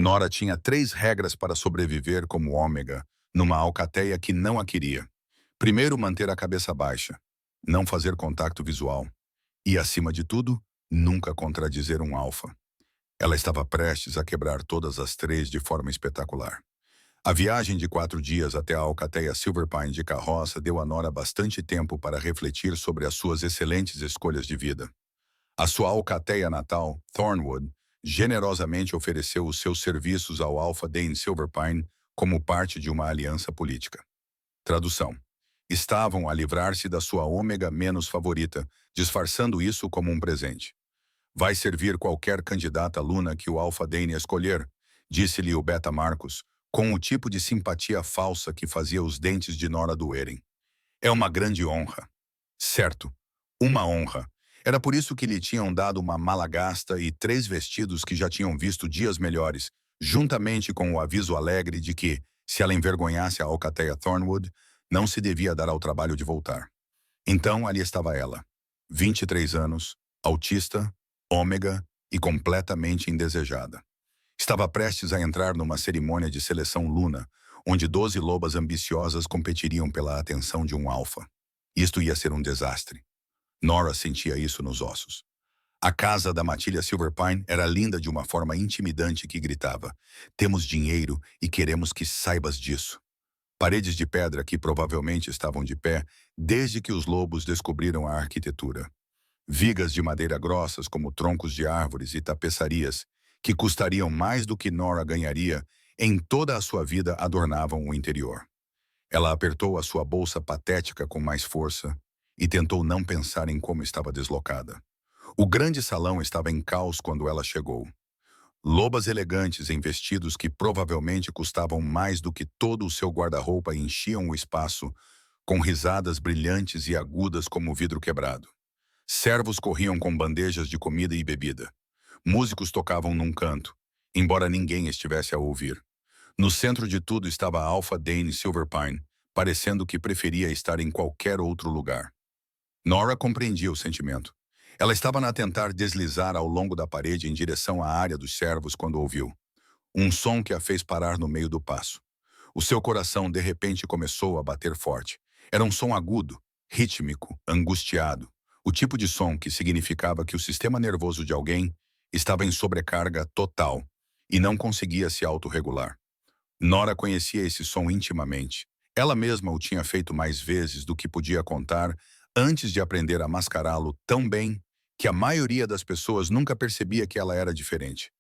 Nora tinha 3 regras para sobreviver como ômega, numa alcateia que não a queria. Primeiro, manter a cabeça baixa, não fazer contato visual e, acima de tudo, nunca contradizer um alfa. Ela estava prestes a quebrar todas as 3 de forma espetacular. A viagem de 4 dias até a alcateia Silverpine de carroça deu a Nora bastante tempo para refletir sobre as suas excelentes escolhas de vida. A sua alcateia natal, Thornwood, generosamente ofereceu os seus serviços ao Alpha Dane Silverpine como parte de uma aliança política. Tradução. Estavam a livrar-se da sua ômega menos favorita, disfarçando isso como um presente. Vai servir qualquer candidata Luna que o Alpha Dane escolher, disse-lhe o Beta Marcus, com o tipo de simpatia falsa que fazia os dentes de Nora doerem. É uma grande honra. Certo, uma honra. Era por isso que lhe tinham dado uma mala gasta e 3 vestidos que já tinham visto dias melhores, juntamente com o aviso alegre de que, se ela envergonhasse a alcateia Thornwood, não se devia dar ao trabalho de voltar. Então ali estava ela, 23 anos, autista, ômega e completamente indesejada. Estava prestes a entrar numa cerimônia de seleção Luna, onde 12 lobas ambiciosas competiriam pela atenção de um alfa. Isto ia ser um desastre. Nora sentia isso nos ossos. A casa da Matilha Silverpine era linda de uma forma intimidante que gritava: "Temos dinheiro e queremos que saibas disso." Paredes de pedra que provavelmente estavam de pé desde que os lobos descobriram a arquitetura. Vigas de madeira grossas como troncos de árvores e tapeçarias, que custariam mais do que Nora ganharia em toda a sua vida, adornavam o interior. Ela apertou a sua bolsa patética com mais força e tentou não pensar em como estava deslocada. O grande salão estava em caos quando ela chegou. Lobas elegantes em vestidos que provavelmente custavam mais do que todo o seu guarda-roupa enchiam o espaço, com risadas brilhantes e agudas como vidro quebrado. Servos corriam com bandejas de comida e bebida. Músicos tocavam num canto, embora ninguém estivesse a ouvir. No centro de tudo estava a Alpha Dane Silverpine, parecendo que preferia estar em qualquer outro lugar. Nora compreendia o sentimento. Ela estava a tentar deslizar ao longo da parede em direção à área dos servos quando ouviu um som que a fez parar no meio do passo. O seu coração de repente começou a bater forte. Era um som agudo, rítmico, angustiado. O tipo de som que significava que o sistema nervoso de alguém estava em sobrecarga total e não conseguia se autorregular. Nora conhecia esse som intimamente. Ela mesma o tinha feito mais vezes do que podia contar antes de aprender a mascará-lo tão bem que a maioria das pessoas nunca percebia que ela era diferente.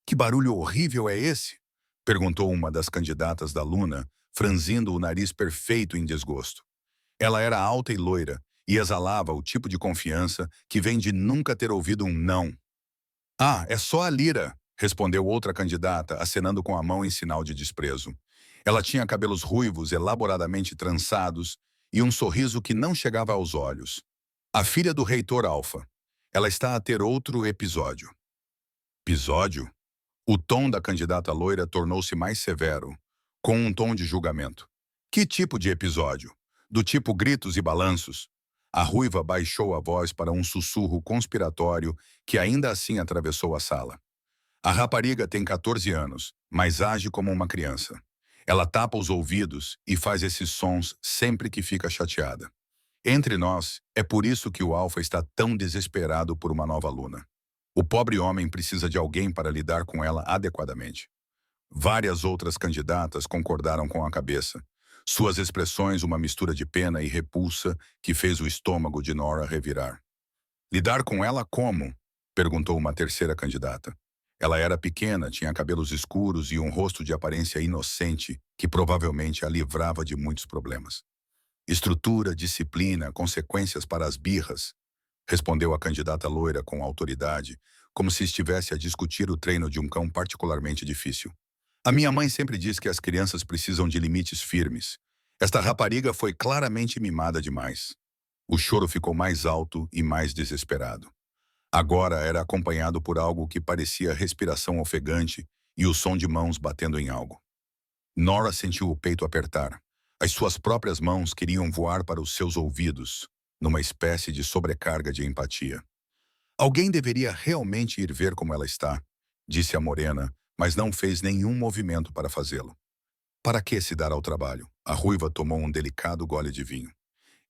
"Que barulho horrível é esse?" perguntou uma das candidatas da Luna, franzindo o nariz perfeito em desgosto. Ela era alta e loira e exalava o tipo de confiança que vem de nunca ter ouvido um não. "Ah, é só a Lyra", respondeu outra candidata, acenando com a mão em sinal de desprezo. Ela tinha cabelos ruivos elaboradamente trançados e um sorriso que não chegava aos olhos. "A filha do reitor Alpha. Ela está a ter outro episódio." Episódio? O tom da candidata loira tornou-se mais severo, com um tom de julgamento. "Que tipo de episódio? Do tipo gritos e balanços?" A ruiva baixou a voz para um sussurro conspiratório que ainda assim atravessou a sala. "A rapariga tem 14 anos, mas age como uma criança. Ela tapa os ouvidos e faz esses sons sempre que fica chateada. Entre nós, é por isso que o Alpha está tão desesperado por uma nova aluna. O pobre homem precisa de alguém para lidar com ela adequadamente." Várias outras candidatas concordaram com a cabeça. Suas expressões uma mistura de pena e repulsa que fez o estômago de Nora revirar. "Lidar com ela como?" perguntou uma terceira candidata. Ela era pequena, tinha cabelos escuros e um rosto de aparência inocente que provavelmente a livrava de muitos problemas. "Estrutura, disciplina, consequências para as birras", respondeu a candidata loira com autoridade, como se estivesse a discutir o treino de um cão particularmente difícil. "A minha mãe sempre diz que as crianças precisam de limites firmes. Esta rapariga foi claramente mimada demais." O choro ficou mais alto e mais desesperado. Agora era acompanhado por algo que parecia respiração ofegante e o som de mãos batendo em algo. Nora sentiu o peito apertar. As suas próprias mãos queriam voar para os seus ouvidos, numa espécie de sobrecarga de empatia. "Alguém deveria realmente ir ver como ela está", disse a morena, mas não fez nenhum movimento para fazê-lo. Para que se dar ao trabalho? A ruiva tomou um delicado gole de vinho.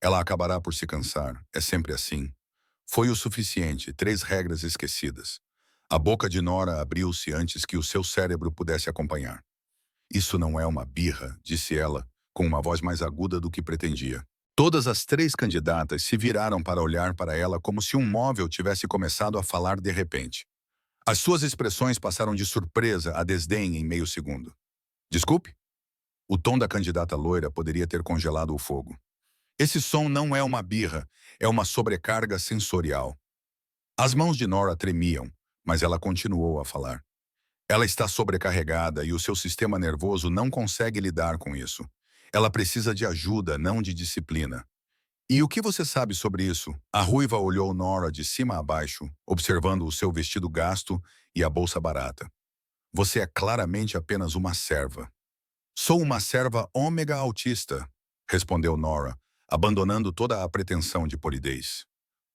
Ela acabará por se cansar, é sempre assim. Foi o suficiente, 3 regras esquecidas. A boca de Nora abriu-se antes que o seu cérebro pudesse acompanhar. Isso não é uma birra, disse ela, com uma voz mais aguda do que pretendia. Todas as 3 candidatas se viraram para olhar para ela como se um móvel tivesse começado a falar de repente. As suas expressões passaram de surpresa a desdém em meio segundo. Desculpe? O tom da candidata loira poderia ter congelado o fogo. Esse som não é uma birra, é uma sobrecarga sensorial. As mãos de Nora tremiam, mas ela continuou a falar. Ela está sobrecarregada e o seu sistema nervoso não consegue lidar com isso. Ela precisa de ajuda, não de disciplina. E o que você sabe sobre isso? A ruiva olhou Nora de cima a baixo, observando o seu vestido gasto e a bolsa barata. Você é claramente apenas uma serva. Sou uma serva ômega autista, respondeu Nora, abandonando toda a pretensão de polidez.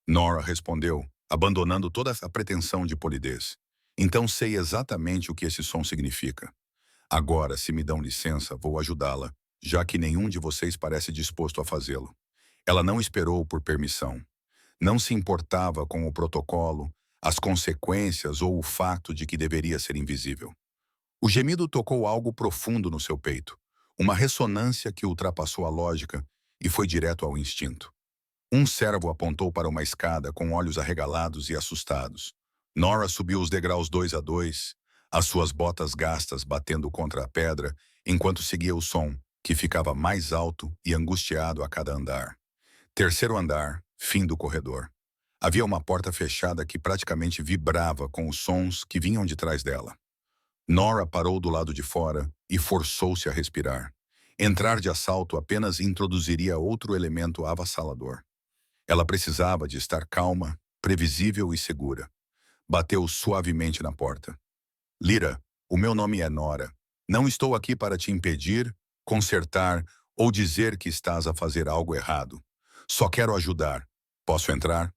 Nora respondeu, abandonando toda a pretensão de polidez. Então sei exatamente o que esse som significa. Agora, se me dão licença, vou ajudá-la, já que nenhum de vocês parece disposto a fazê-lo. Ela não esperou por permissão. Não se importava com o protocolo, as consequências ou o fato de que deveria ser invisível. O gemido tocou algo profundo no seu peito, uma ressonância que ultrapassou a lógica e foi direto ao instinto. Um servo apontou para uma escada com olhos arregalados e assustados. Nora subiu os degraus 2 a 2, as suas botas gastas batendo contra a pedra, enquanto seguia o som, que ficava mais alto e angustiado a cada andar. Terceiro andar, fim do corredor. Havia uma porta fechada que praticamente vibrava com os sons que vinham de trás dela. Nora parou do lado de fora e forçou-se a respirar. Entrar de assalto apenas introduziria outro elemento avassalador. Ela precisava de estar calma, previsível e segura. Bateu suavemente na porta. Lyra, o meu nome é Nora. Não estou aqui para te impedir, consertar ou dizer que estás a fazer algo errado. Só quero ajudar. Posso entrar?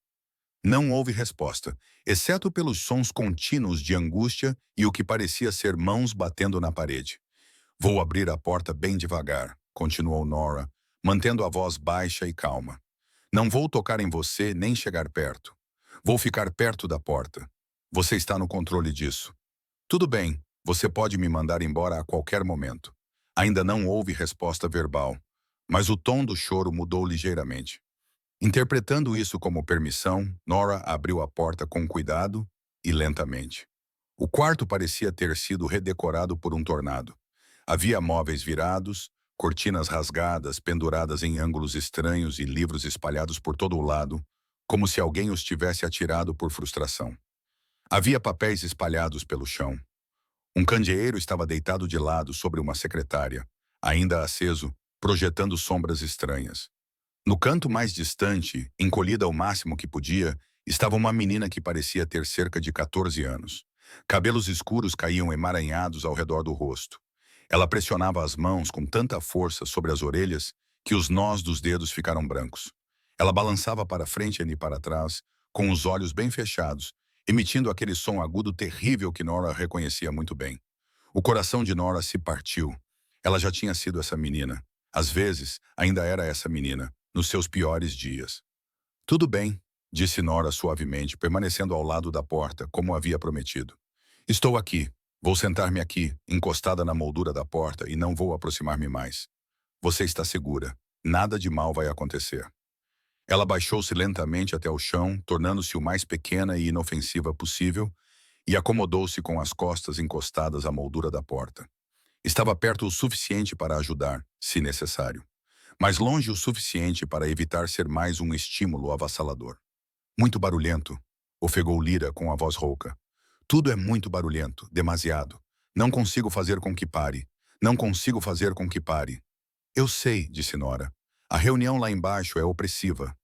Não houve resposta, exceto pelos sons contínuos de angústia e o que parecia ser mãos batendo na parede. Vou abrir a porta bem devagar, continuou Nora, mantendo a voz baixa e calma. Não vou tocar em você nem chegar perto. Vou ficar perto da porta. Você está no controle disso. Tudo bem, você pode me mandar embora a qualquer momento. Ainda não houve resposta verbal, mas o tom do choro mudou ligeiramente. Interpretando isso como permissão, Nora abriu a porta com cuidado e lentamente. O quarto parecia ter sido redecorado por um tornado. Havia móveis virados, cortinas rasgadas, penduradas em ângulos estranhos e livros espalhados por todo o lado, como se alguém os tivesse atirado por frustração. Havia papéis espalhados pelo chão. Um candeeiro estava deitado de lado sobre uma secretária, ainda aceso, projetando sombras estranhas. No canto mais distante, encolhida ao máximo que podia, estava uma menina que parecia ter cerca de 14 anos. Cabelos escuros caíam emaranhados ao redor do rosto. Ela pressionava as mãos com tanta força sobre as orelhas que os nós dos dedos ficaram brancos. Ela balançava para frente e para trás, com os olhos bem fechados, emitindo aquele som agudo terrível que Nora reconhecia muito bem. O coração de Nora se partiu. Ela já tinha sido essa menina. Às vezes, ainda era essa menina, nos seus piores dias. Tudo bem, disse Nora suavemente, permanecendo ao lado da porta, como havia prometido. Estou aqui. Vou sentar-me aqui, encostada na moldura da porta, e não vou aproximar-me mais. Você está segura. Nada de mal vai acontecer. Ela baixou-se lentamente até o chão, tornando-se o mais pequena e inofensiva possível, e acomodou-se com as costas encostadas à moldura da porta. Estava perto o suficiente para ajudar, se necessário, mas longe o suficiente para evitar ser mais um estímulo avassalador. Muito barulhento, ofegou Lyra com a voz rouca. Tudo é muito barulhento, demasiado. Não consigo fazer com que pare. Não consigo fazer com que pare. Eu sei, disse Nora. A reunião lá embaixo é opressiva.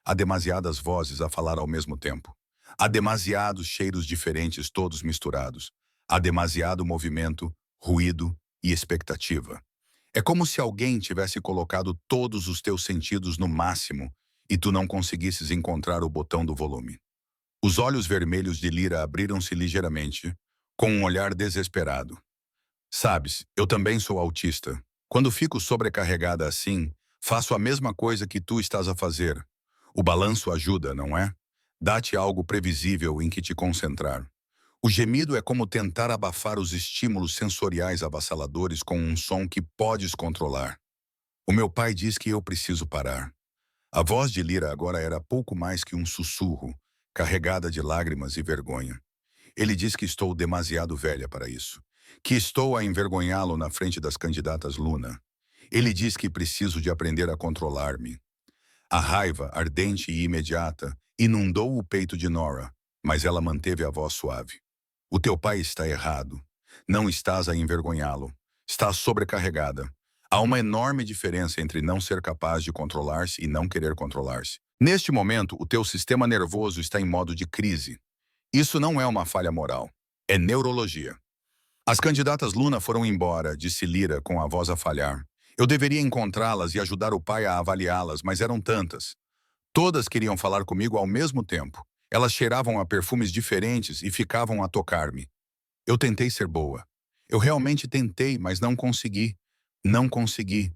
Há demasiadas vozes a falar ao mesmo tempo. Há demasiados cheiros diferentes todos misturados. Há demasiado movimento, ruído e expectativa. É como se alguém tivesse colocado todos os teus sentidos no máximo e tu não conseguisses encontrar o botão do volume. Os olhos vermelhos de Lyra abriram-se ligeiramente, com um olhar desesperado. Sabes, eu também sou autista. Quando fico sobrecarregada assim, faço a mesma coisa que tu estás a fazer. O balanço ajuda, não é? Dá-te algo previsível em que te concentrar. O gemido é como tentar abafar os estímulos sensoriais avassaladores com um som que podes controlar. O meu pai diz que eu preciso parar. A voz de Lira agora era pouco mais que um sussurro, carregada de lágrimas e vergonha. Ele diz que estou demasiado velha para isso, que estou a envergonhá-lo na frente das candidatas Luna. Ele diz que preciso de aprender a controlar-me. A raiva, ardente e imediata, inundou o peito de Nora, mas ela manteve a voz suave. O teu pai está errado. Não estás a envergonhá-lo. Estás sobrecarregada. Há uma enorme diferença entre não ser capaz de controlar-se e não querer controlar-se. Neste momento, o teu sistema nervoso está em modo de crise. Isso não é uma falha moral. É neurologia. As candidatas Luna foram embora, disse Lira com a voz a falhar. Eu deveria encontrá-las e ajudar o pai a avaliá-las, mas eram tantas. Todas queriam falar comigo ao mesmo tempo. Elas cheiravam a perfumes diferentes e ficavam a tocar-me. Eu tentei ser boa. Eu realmente tentei, mas não consegui. Não consegui.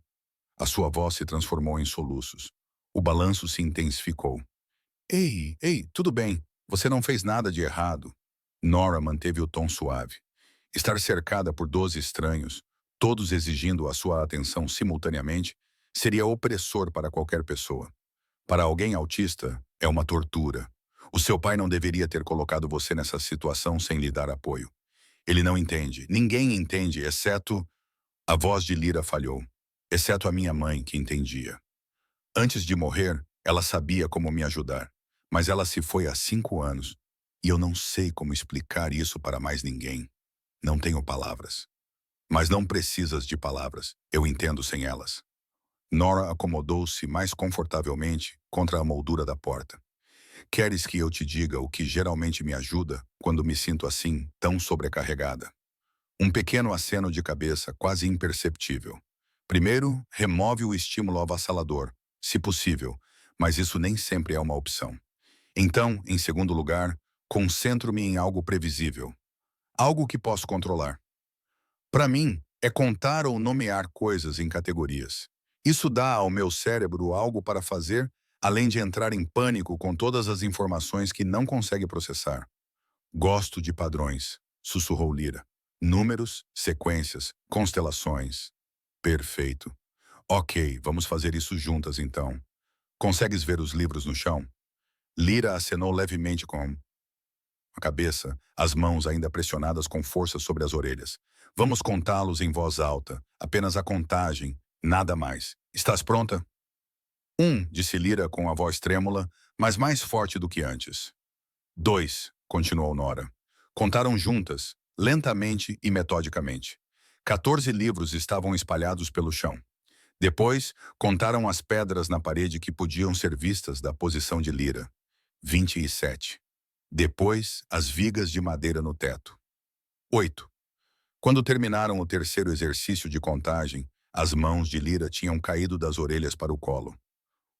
A sua voz se transformou em soluços. O balanço se intensificou. Ei, ei, tudo bem. Você não fez nada de errado. Nora manteve o tom suave. Estar cercada por 12 estranhos, todos exigindo a sua atenção simultaneamente, seria opressor para qualquer pessoa. Para alguém autista, é uma tortura. O seu pai não deveria ter colocado você nessa situação sem lhe dar apoio. Ele não entende. Ninguém entende, exceto... A voz de Lira falhou. Exceto a minha mãe, que entendia. Antes de morrer, ela sabia como me ajudar. Mas ela se foi há 5 anos. E eu não sei como explicar isso para mais ninguém. Não tenho palavras. Mas não precisas de palavras. Eu entendo sem elas. Nora acomodou-se mais confortavelmente contra a moldura da porta. Queres que eu te diga o que geralmente me ajuda quando me sinto assim, tão sobrecarregada? Um pequeno aceno de cabeça, quase imperceptível. Primeiro, remove o estímulo avassalador, se possível, mas isso nem sempre é uma opção. Então, em segundo lugar, concentro-me em algo previsível. Algo que posso controlar. Para mim, é contar ou nomear coisas em categorias. Isso dá ao meu cérebro algo para fazer, além de entrar em pânico com todas as informações que não consegue processar. Gosto de padrões, sussurrou Lira. Números, sequências, constelações. Perfeito. Ok, vamos fazer isso juntas então. Consegues ver os livros no chão? Lira acenou levemente com a cabeça, as mãos ainda pressionadas com força sobre as orelhas. Vamos contá-los em voz alta, apenas a contagem, nada mais. Estás pronta? Disse Lira com a voz trêmula, mas mais forte do que antes. 2, continuou Nora. Contaram juntas, lentamente e metodicamente. 14 livros estavam espalhados pelo chão. Depois, contaram as pedras na parede que podiam ser vistas da posição de Lira. 27. Depois, as vigas de madeira no teto. 8. Quando terminaram o terceiro exercício de contagem, as mãos de Lira tinham caído das orelhas para o colo.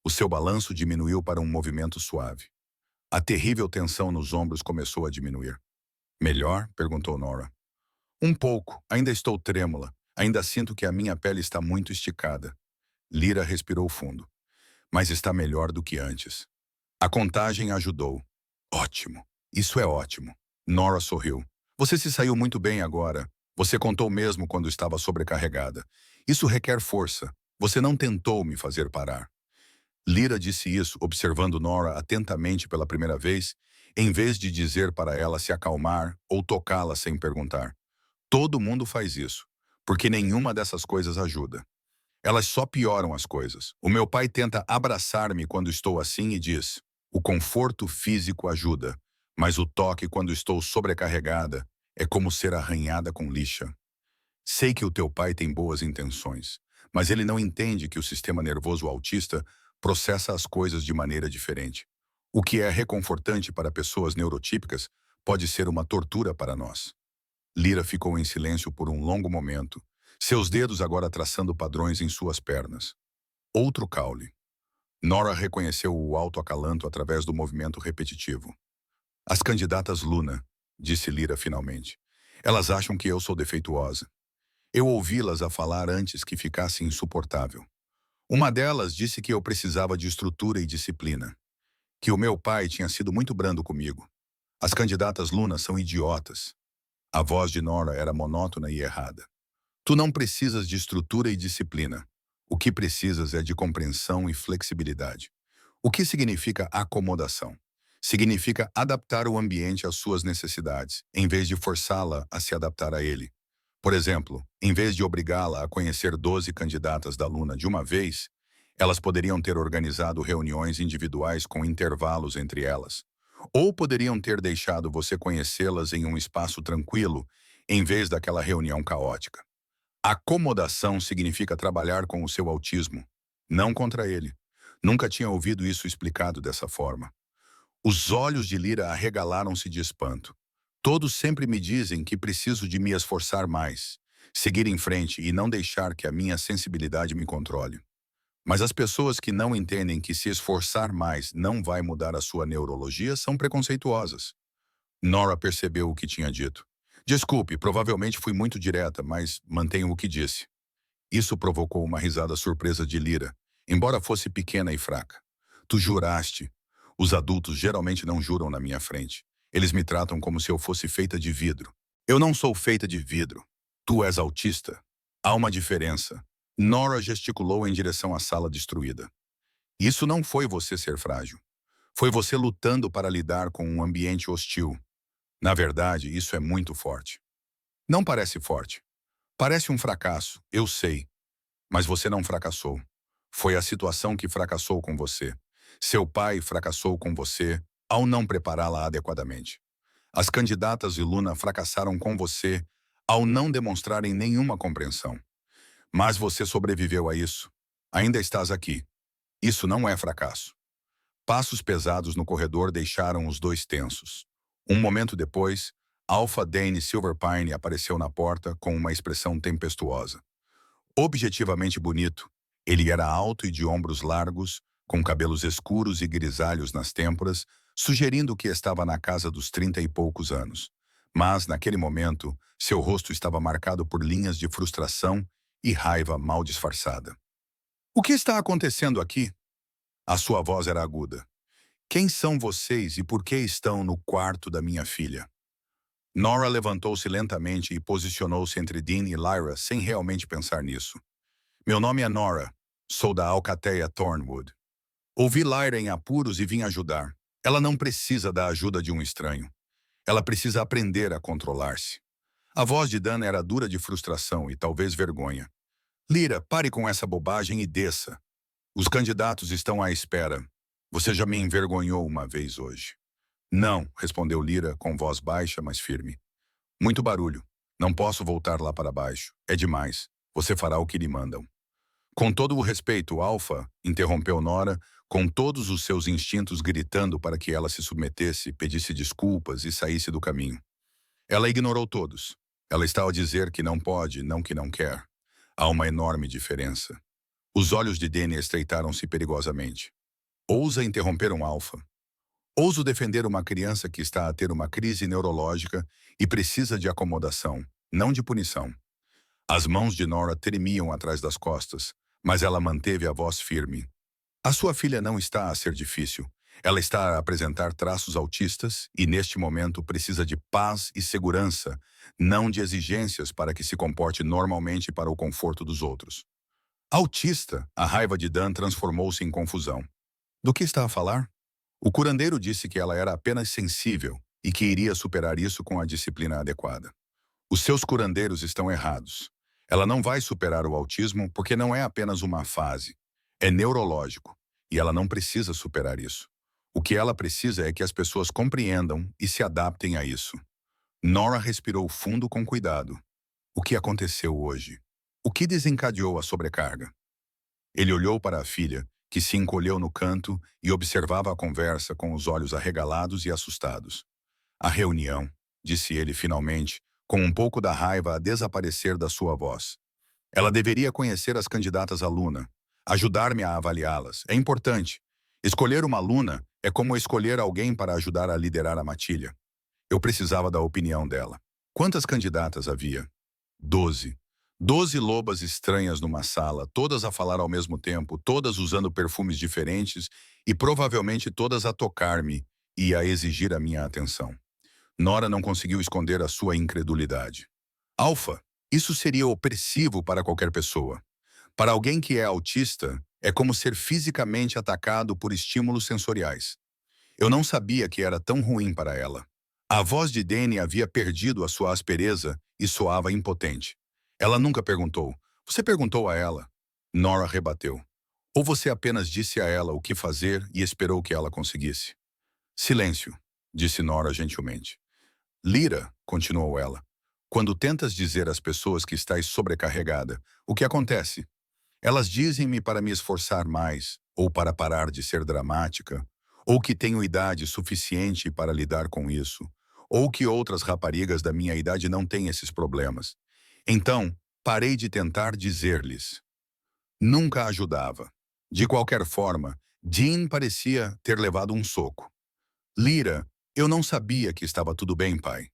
O seu balanço diminuiu para um movimento suave. A terrível tensão nos ombros começou a diminuir. Melhor? Perguntou Nora. Um pouco. Ainda estou trêmula. Ainda sinto que a minha pele está muito esticada. Lira respirou fundo. Mas está melhor do que antes. A contagem ajudou. Ótimo. Isso é ótimo. Nora sorriu. Você se saiu muito bem agora. Você contou mesmo quando estava sobrecarregada. Isso requer força. Você não tentou me fazer parar. Lira disse isso, observando Nora atentamente pela primeira vez, em vez de dizer para ela se acalmar ou tocá-la sem perguntar. Todo mundo faz isso, porque nenhuma dessas coisas ajuda. Elas só pioram as coisas. O meu pai tenta abraçar-me quando estou assim e diz: o conforto físico ajuda, mas o toque quando estou sobrecarregada é como ser arranhada com lixa. Sei que o teu pai tem boas intenções, mas ele não entende que o sistema nervoso autista processa as coisas de maneira diferente. O que é reconfortante para pessoas neurotípicas pode ser uma tortura para nós. Lira ficou em silêncio por um longo momento, seus dedos agora traçando padrões em suas pernas. Outro caule. Nora reconheceu o autoacalanto através do movimento repetitivo. As candidatas Luna, disse Lira finalmente. Elas acham que eu sou defeituosa. Eu ouvi-las a falar antes que ficasse insuportável. Uma delas disse que eu precisava de estrutura e disciplina, que o meu pai tinha sido muito brando comigo. As candidatas Luna são idiotas. A voz de Nora era monótona e errada. Tu não precisas de estrutura e disciplina. O que precisas é de compreensão e flexibilidade. O que significa acomodação? Significa adaptar o ambiente às suas necessidades, em vez de forçá-la a se adaptar a ele. Por exemplo, em vez de obrigá-la a conhecer 12 candidatas da Luna de uma vez, elas poderiam ter organizado reuniões individuais com intervalos entre elas. Ou poderiam ter deixado você conhecê-las em um espaço tranquilo, em vez daquela reunião caótica. Acomodação significa trabalhar com o seu autismo, não contra ele. Nunca tinha ouvido isso explicado dessa forma. Os olhos de Lyra arregalaram-se de espanto. Todos sempre me dizem que preciso de me esforçar mais, seguir em frente e não deixar que a minha sensibilidade me controle. Mas as pessoas que não entendem que se esforçar mais não vai mudar a sua neurologia são preconceituosas. Nora percebeu o que tinha dito. Desculpe, provavelmente fui muito direta, mas mantenho o que disse. Isso provocou uma risada surpresa de Lyra, embora fosse pequena e fraca. Tu juraste. Os adultos geralmente não juram na minha frente. Eles me tratam como se eu fosse feita de vidro. Eu não sou feita de vidro. Tu és autista. Há uma diferença. Nora gesticulou em direção à sala destruída. Isso não foi você ser frágil. Foi você lutando para lidar com um ambiente hostil. Na verdade, isso é muito forte. Não parece forte. Parece um fracasso, eu sei. Mas você não fracassou. Foi a situação que fracassou com você. Seu pai fracassou com você ao não prepará-la adequadamente. As candidatas de Luna fracassaram com você ao não demonstrarem nenhuma compreensão. Mas você sobreviveu a isso. Ainda estás aqui. Isso não é fracasso. Passos pesados no corredor deixaram os dois tensos. Um momento depois, Alpha Dane Silverpine apareceu na porta com uma expressão tempestuosa. Objetivamente bonito, ele era alto e de ombros largos, com cabelos escuros e grisalhos nas têmporas, sugerindo que estava na casa dos 30 e poucos anos. Mas, naquele momento, seu rosto estava marcado por linhas de frustração e raiva mal disfarçada. O que está acontecendo aqui? A sua voz era aguda. Quem são vocês e por que estão no quarto da minha filha? Nora levantou-se lentamente e posicionou-se entre Dean e Lyra sem realmente pensar nisso. Meu nome é Nora. Sou da Alcateia Thornwood. Ouvi Lyra em apuros e vim ajudar. Ela não precisa da ajuda de um estranho. Ela precisa aprender a controlar-se. A voz de Dan era dura de frustração e talvez vergonha. Lyra, pare com essa bobagem e desça. Os candidatos estão à espera. Você já me envergonhou uma vez hoje. Não, respondeu Lyra com voz baixa, mas firme. Muito barulho. Não posso voltar lá para baixo. É demais. Você fará o que lhe mandam. Com todo o respeito, Alpha, interrompeu Nora, com todos os seus instintos gritando para que ela se submetesse, pedisse desculpas e saísse do caminho. Ela ignorou todos. Ela está a dizer que não pode, não que não quer. Há uma enorme diferença. Os olhos de Dane estreitaram-se perigosamente. Ousa interromper um Alpha. Ouso defender uma criança que está a ter uma crise neurológica e precisa de acomodação, não de punição. As mãos de Nora tremiam atrás das costas, mas ela manteve a voz firme. A sua filha não está a ser difícil. Ela está a apresentar traços autistas e, neste momento, precisa de paz e segurança, não de exigências para que se comporte normalmente para o conforto dos outros. Autista, a raiva de Dan transformou-se em confusão. Do que está a falar? O curandeiro disse que ela era apenas sensível e que iria superar isso com a disciplina adequada. Os seus curandeiros estão errados. Ela não vai superar o autismo porque não é apenas uma fase. É neurológico e ela não precisa superar isso. O que ela precisa é que as pessoas compreendam e se adaptem a isso. Nora respirou fundo com cuidado. O que aconteceu hoje? O que desencadeou a sobrecarga? Ele olhou para a filha, que se encolheu no canto e observava a conversa com os olhos arregalados e assustados. A reunião, disse ele finalmente, com um pouco da raiva a desaparecer da sua voz. Ela deveria conhecer as candidatas à Luna, ajudar-me a avaliá-las. É importante. Escolher uma aluna é como escolher alguém para ajudar a liderar a matilha. Eu precisava da opinião dela. Quantas candidatas havia? 12. 12 lobas estranhas numa sala, todas a falar ao mesmo tempo, todas usando perfumes diferentes e provavelmente todas a tocar-me e a exigir a minha atenção. Nora não conseguiu esconder a sua incredulidade. Alfa, isso seria opressivo para qualquer pessoa. Para alguém que é autista, é como ser fisicamente atacado por estímulos sensoriais. Eu não sabia que era tão ruim para ela. A voz de Danny havia perdido a sua aspereza e soava impotente. Ela nunca perguntou. Você perguntou a ela? Nora rebateu. Ou você apenas disse a ela o que fazer e esperou que ela conseguisse? Silêncio, disse Nora gentilmente. Lyra, continuou ela, quando tentas dizer às pessoas que estás sobrecarregada, o que acontece? Elas dizem-me para me esforçar mais, ou para parar de ser dramática, ou que tenho idade suficiente para lidar com isso, ou que outras raparigas da minha idade não têm esses problemas. Então, parei de tentar dizer-lhes. Nunca ajudava. De qualquer forma, Jean parecia ter levado um soco. Lyra, eu não sabia que estava tudo bem, pai.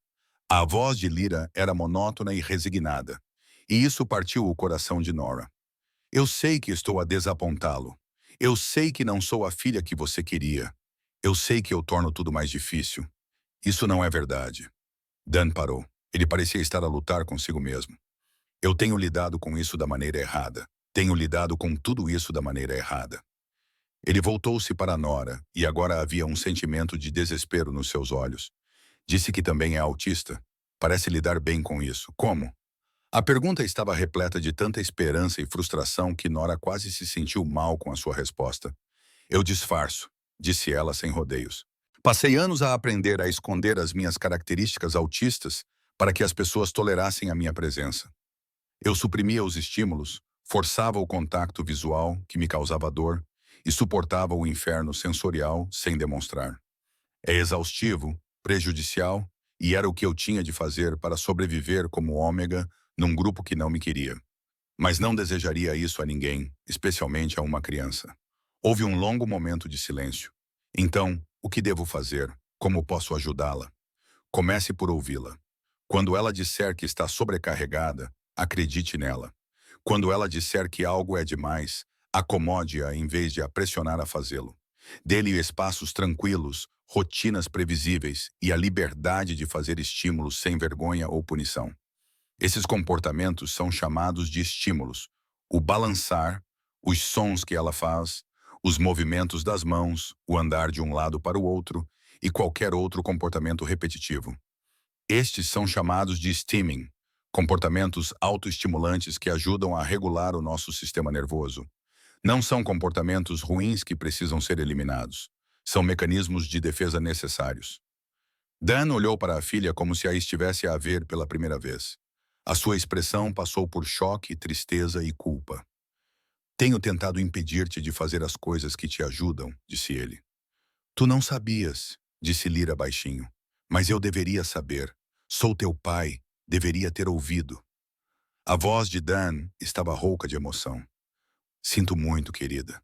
A voz de Lyra era monótona e resignada, e isso partiu o coração de Nora. Eu sei que estou a desapontá-lo. Eu sei que não sou a filha que você queria. Eu sei que eu torno tudo mais difícil. Isso não é verdade. Dan parou. Ele parecia estar a lutar consigo mesmo. Eu tenho lidado com isso da maneira errada. Tenho lidado com tudo isso da maneira errada. Ele voltou-se para Nora, e agora havia um sentimento de desespero nos seus olhos. Disse que também é autista. Parece lidar bem com isso. Como? A pergunta estava repleta de tanta esperança e frustração que Nora quase se sentiu mal com a sua resposta. Eu disfarço, disse ela sem rodeios. Passei anos a aprender a esconder as minhas características autistas para que as pessoas tolerassem a minha presença. Eu suprimia os estímulos, forçava o contato visual, que me causava dor, e suportava o inferno sensorial sem demonstrar. É exaustivo, prejudicial, e era o que eu tinha de fazer para sobreviver como ômega num grupo que não me queria. Mas não desejaria isso a ninguém, especialmente a uma criança. Houve um longo momento de silêncio. Então, o que devo fazer? Como posso ajudá-la? Comece por ouvi-la. Quando ela disser que está sobrecarregada, acredite nela. Quando ela disser que algo é demais, acomode-a em vez de a pressionar a fazê-lo. Dê-lhe espaços tranquilos, rotinas previsíveis e a liberdade de fazer estímulos sem vergonha ou punição. Esses comportamentos são chamados de estímulos. O balançar, os sons que ela faz, os movimentos das mãos, o andar de um lado para o outro e qualquer outro comportamento repetitivo. Estes são chamados de stimming, comportamentos autoestimulantes que ajudam a regular o nosso sistema nervoso. Não são comportamentos ruins que precisam ser eliminados. São mecanismos de defesa necessários. Dan olhou para a filha como se a estivesse a ver pela primeira vez. A sua expressão passou por choque, tristeza e culpa. Tenho tentado impedir-te de fazer as coisas que te ajudam, disse ele. Tu não sabias, disse Lyra baixinho. Mas eu deveria saber. Sou teu pai, deveria ter ouvido. A voz de Dan estava rouca de emoção. Sinto muito, querida.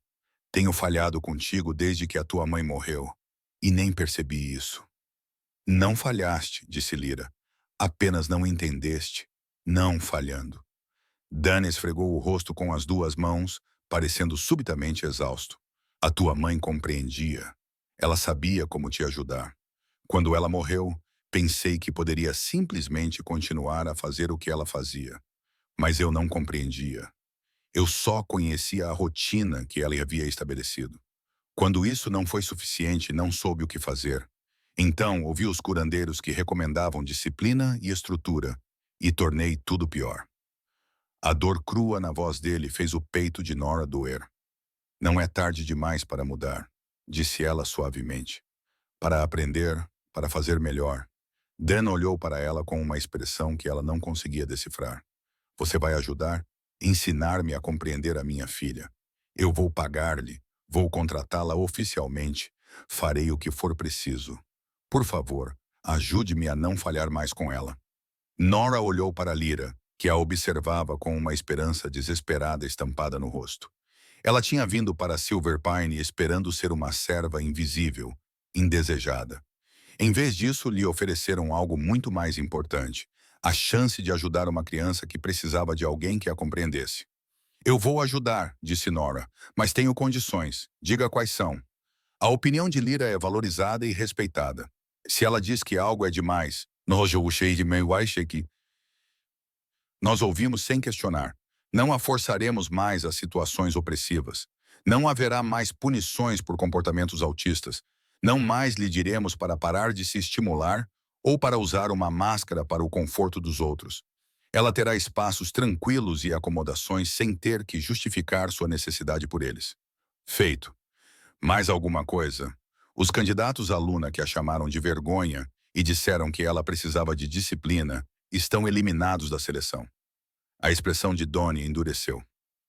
Tenho falhado contigo desde que a tua mãe morreu. E nem percebi isso. Não falhaste, disse Lyra. Apenas não entendeste. Não falhando. Dan esfregou o rosto com as duas mãos, parecendo subitamente exausto. A tua mãe compreendia. Ela sabia como te ajudar. Quando ela morreu, pensei que poderia simplesmente continuar a fazer o que ela fazia. Mas eu não compreendia. Eu só conhecia a rotina que ela havia estabelecido. Quando isso não foi suficiente, não soube o que fazer. Então, ouvi os curandeiros que recomendavam disciplina e estrutura, e tornei tudo pior. A dor crua na voz dele fez o peito de Nora doer. Não é tarde demais para mudar, disse ela suavemente. Para aprender, para fazer melhor. Dan olhou para ela com uma expressão que ela não conseguia decifrar. Você vai ajudar? Ensinar-me a compreender a minha filha. Eu vou pagar-lhe, vou contratá-la oficialmente, farei o que for preciso. Por favor, ajude-me a não falhar mais com ela. Nora olhou para Lyra, que a observava com uma esperança desesperada estampada no rosto. Ela tinha vindo para Silver Pine esperando ser uma serva invisível, indesejada. Em vez disso, lhe ofereceram algo muito mais importante, A chance de ajudar uma criança que precisava de alguém que a compreendesse. Eu vou ajudar, disse Nora, mas tenho condições. Diga quais são. A opinião de Lyra é valorizada e respeitada. Se ela diz que algo é demais, nós ouvimos sem questionar. Não a forçaremos mais a situações opressivas. Não haverá mais punições por comportamentos autistas. Não mais lhe diremos para parar de se estimular ou para usar uma máscara para o conforto dos outros. Ela terá espaços tranquilos e acomodações sem ter que justificar sua necessidade por eles. Feito. Mais alguma coisa? Os candidatos à aluna que a chamaram de vergonha e disseram que ela precisava de disciplina estão eliminados da seleção. A expressão de Donnie endureceu.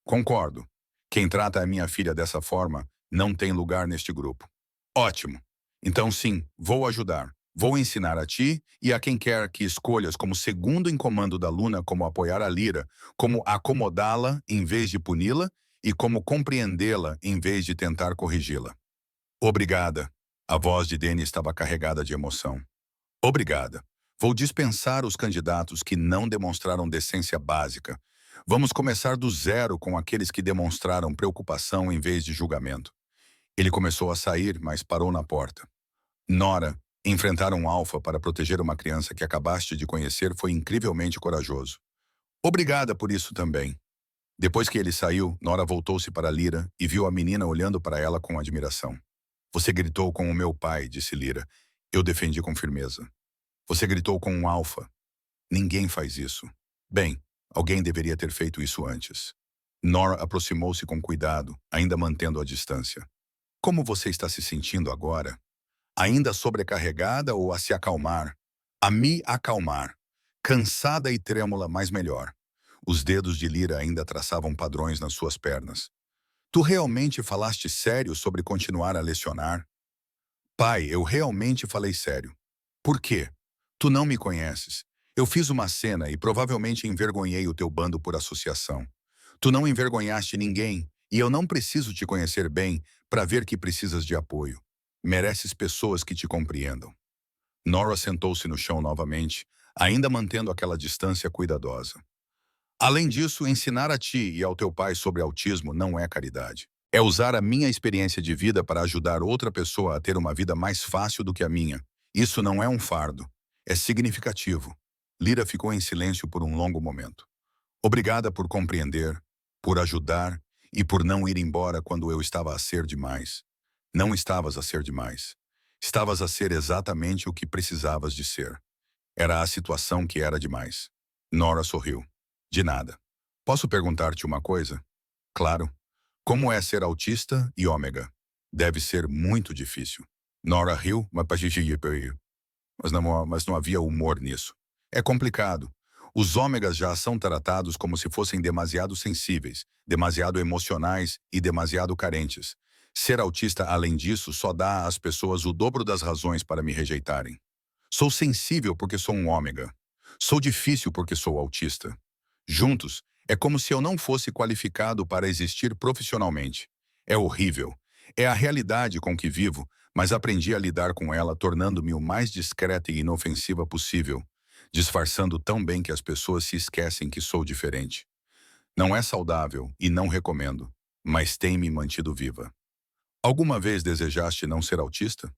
Concordo. Quem trata a minha filha dessa forma não tem lugar neste grupo. Ótimo. Então sim, vou ajudar. Vou ensinar a ti e a quem quer que escolhas como segundo em comando da Luna como apoiar a Lyra, como acomodá-la em vez de puni-la e como compreendê-la em vez de tentar corrigi-la. Obrigada. A voz de Danny estava carregada de emoção. Obrigada. Vou dispensar os candidatos que não demonstraram decência básica. Vamos começar do zero com aqueles que demonstraram preocupação em vez de julgamento. Ele começou a sair, mas parou na porta. Nora, enfrentar um alfa para proteger uma criança que acabaste de conhecer foi incrivelmente corajoso. Obrigada por isso também. Depois que ele saiu, Nora voltou-se para Lyra e viu a menina olhando para ela com admiração. Você gritou com o meu pai, disse Lyra. Eu defendi com firmeza. Você gritou com um alfa. Ninguém faz isso. Bem, alguém deveria ter feito isso antes. Nora aproximou-se com cuidado, ainda mantendo a distância. Como você está se sentindo agora? Ainda sobrecarregada ou a se acalmar? A me acalmar. Cansada e trêmula, mas melhor. Os dedos de Lyra ainda traçavam padrões nas suas pernas. Tu realmente falaste sério sobre continuar a lecionar? Pai, eu realmente falei sério. Por quê? Tu não me conheces. Eu fiz uma cena e provavelmente envergonhei o teu bando por associação. Tu não envergonhaste ninguém e eu não preciso te conhecer bem para ver que precisas de apoio. Mereces pessoas que te compreendam. Nora sentou-se no chão novamente, ainda mantendo aquela distância cuidadosa. Além disso, ensinar a ti e ao teu pai sobre autismo não é caridade. É usar a minha experiência de vida para ajudar outra pessoa a ter uma vida mais fácil do que a minha. Isso não é um fardo. É significativo. Lyra ficou em silêncio por um longo momento. Obrigada por compreender, por ajudar e por não ir embora quando eu estava a ser demais. Não estavas a ser demais. Estavas a ser exatamente o que precisavas de ser. Era a situação que era demais. Nora sorriu. De nada. Posso perguntar-te uma coisa? Claro. Como é ser autista e ômega? Deve ser muito difícil. Nora riu, mas não havia humor nisso. É complicado. Os ômegas já são tratados como se fossem demasiado sensíveis, demasiado emocionais e demasiado carentes. Ser autista, além disso, só dá às pessoas o dobro das razões para me rejeitarem. Sou sensível porque sou um ômega. Sou difícil porque sou autista. Juntos, é como se eu não fosse qualificado para existir profissionalmente. É horrível. É a realidade com que vivo, mas aprendi a lidar com ela tornando-me o mais discreta e inofensiva possível, disfarçando tão bem que as pessoas se esquecem que sou diferente. Não é saudável e não recomendo, mas tem me mantido viva. Alguma vez desejaste não ser autista?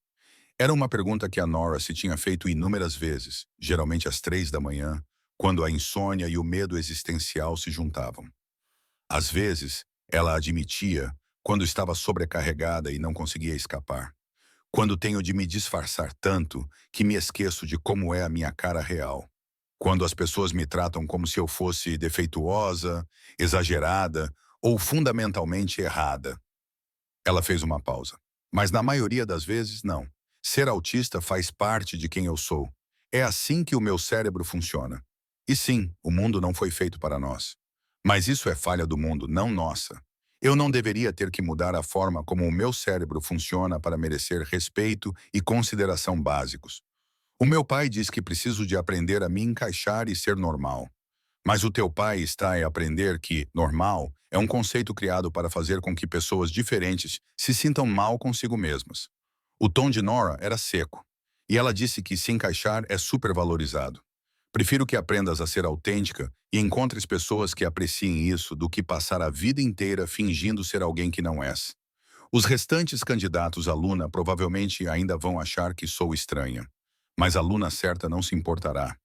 Era uma pergunta que a Nora se tinha feito inúmeras vezes, geralmente às 3 da manhã, quando a insônia e o medo existencial se juntavam. Às vezes, ela admitia quando estava sobrecarregada e não conseguia escapar. Quando tenho de me disfarçar tanto que me esqueço de como é a minha cara real. Quando as pessoas me tratam como se eu fosse defeituosa, exagerada ou fundamentalmente errada. Ela fez uma pausa. Mas na maioria das vezes, não. Ser autista faz parte de quem eu sou. É assim que o meu cérebro funciona. E sim, o mundo não foi feito para nós. Mas isso é falha do mundo, não nossa. Eu não deveria ter que mudar a forma como o meu cérebro funciona para merecer respeito e consideração básicos. O meu pai diz que preciso de aprender a me encaixar e ser normal. Mas o teu pai está a aprender que normal é um conceito criado para fazer com que pessoas diferentes se sintam mal consigo mesmas. O tom de Nora era seco, e ela disse que se encaixar é supervalorizado. Prefiro que aprendas a ser autêntica e encontres pessoas que apreciem isso do que passar a vida inteira fingindo ser alguém que não és. Os restantes candidatos a Luna provavelmente ainda vão achar que sou estranha. Mas a Luna certa não se importará.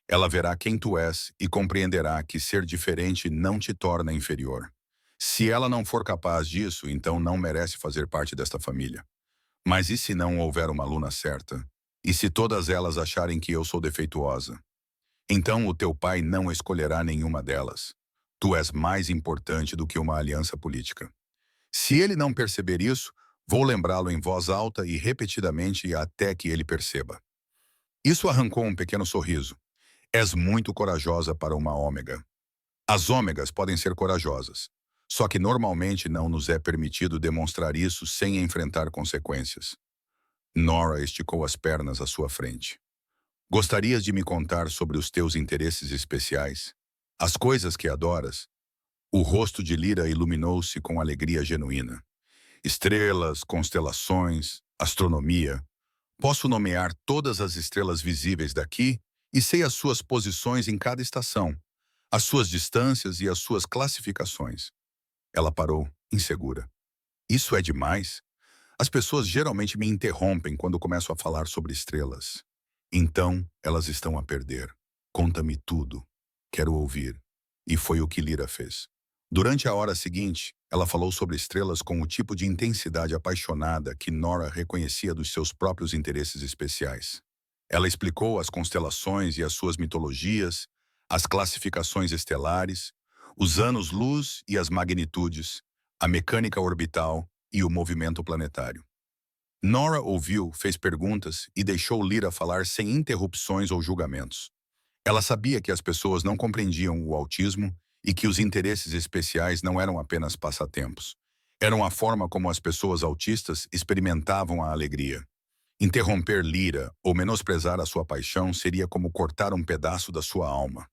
Ela verá quem tu és e compreenderá que ser diferente não te torna inferior. Se ela não for capaz disso, então não merece fazer parte desta família. Mas e se não houver uma Luna certa? E se todas elas acharem que eu sou defeituosa? Então o teu pai não escolherá nenhuma delas. Tu és mais importante do que uma aliança política. Se ele não perceber isso, vou lembrá-lo em voz alta e repetidamente até que ele perceba. Isso arrancou um pequeno sorriso. És muito corajosa para uma ômega. As ômegas podem ser corajosas. Só que normalmente não nos é permitido demonstrar isso sem enfrentar consequências. Nora esticou as pernas à sua frente. Gostarias de me contar sobre os teus interesses especiais? As coisas que adoras? O rosto de Lyra iluminou-se com alegria genuína. Estrelas, constelações, astronomia. Posso nomear todas as estrelas visíveis daqui e sei as suas posições em cada estação, as suas distâncias e as suas classificações. Ela parou, insegura. Isso é demais? As pessoas geralmente me interrompem quando começo a falar sobre estrelas. Então, elas estão a perder. Conta-me tudo. Quero ouvir. E foi o que Lyra fez. Durante a hora seguinte, ela falou sobre estrelas com o tipo de intensidade apaixonada que Nora reconhecia dos seus próprios interesses especiais. Ela explicou as constelações e as suas mitologias, as classificações estelares, os anos-luz e as magnitudes, a mecânica orbital e o movimento planetário. Nora ouviu, fez perguntas e deixou Lyra falar sem interrupções ou julgamentos. Ela sabia que as pessoas não compreendiam o autismo e que os interesses especiais não eram apenas passatempos. Eram a forma como as pessoas autistas experimentavam a alegria. Interromper Lyra ou menosprezar a sua paixão seria como cortar um pedaço da sua alma.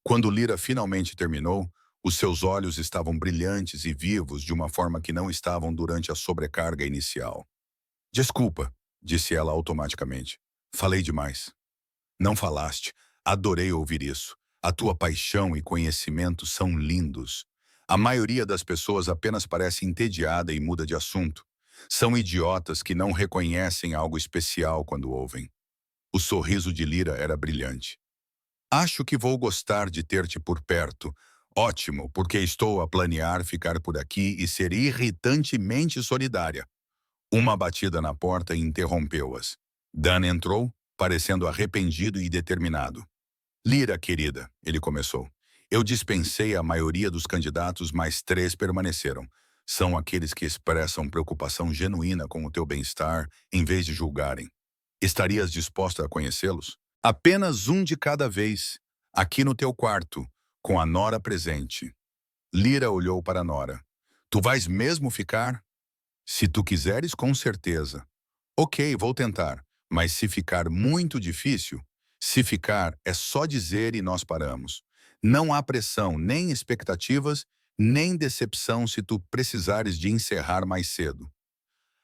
Quando Lyra finalmente terminou, os seus olhos estavam brilhantes e vivos de uma forma que não estavam durante a sobrecarga inicial. Desculpa, disse ela automaticamente. Falei demais. Não falaste. Adorei ouvir isso. A tua paixão e conhecimento são lindos. A maioria das pessoas apenas parece entediada e muda de assunto. São idiotas que não reconhecem algo especial quando ouvem. O sorriso de Lyra era brilhante. Acho que vou gostar de ter-te por perto. Ótimo, porque estou a planear ficar por aqui e ser irritantemente solidária. Uma batida na porta interrompeu-as. Dan entrou, parecendo arrependido e determinado. Lyra, querida, ele começou. Eu dispensei a maioria dos candidatos, mas 3 permaneceram. São aqueles que expressam preocupação genuína com o teu bem-estar, em vez de julgarem. Estarias disposta a conhecê-los? Apenas um de cada vez, aqui no teu quarto, com a Nora presente. Lyra olhou para Nora. Tu vais mesmo ficar? Se tu quiseres, com certeza. Ok, vou tentar, mas se ficar muito difícil, se ficar é só dizer e nós paramos. Não há pressão, nem expectativas, nem decepção se tu precisares de encerrar mais cedo.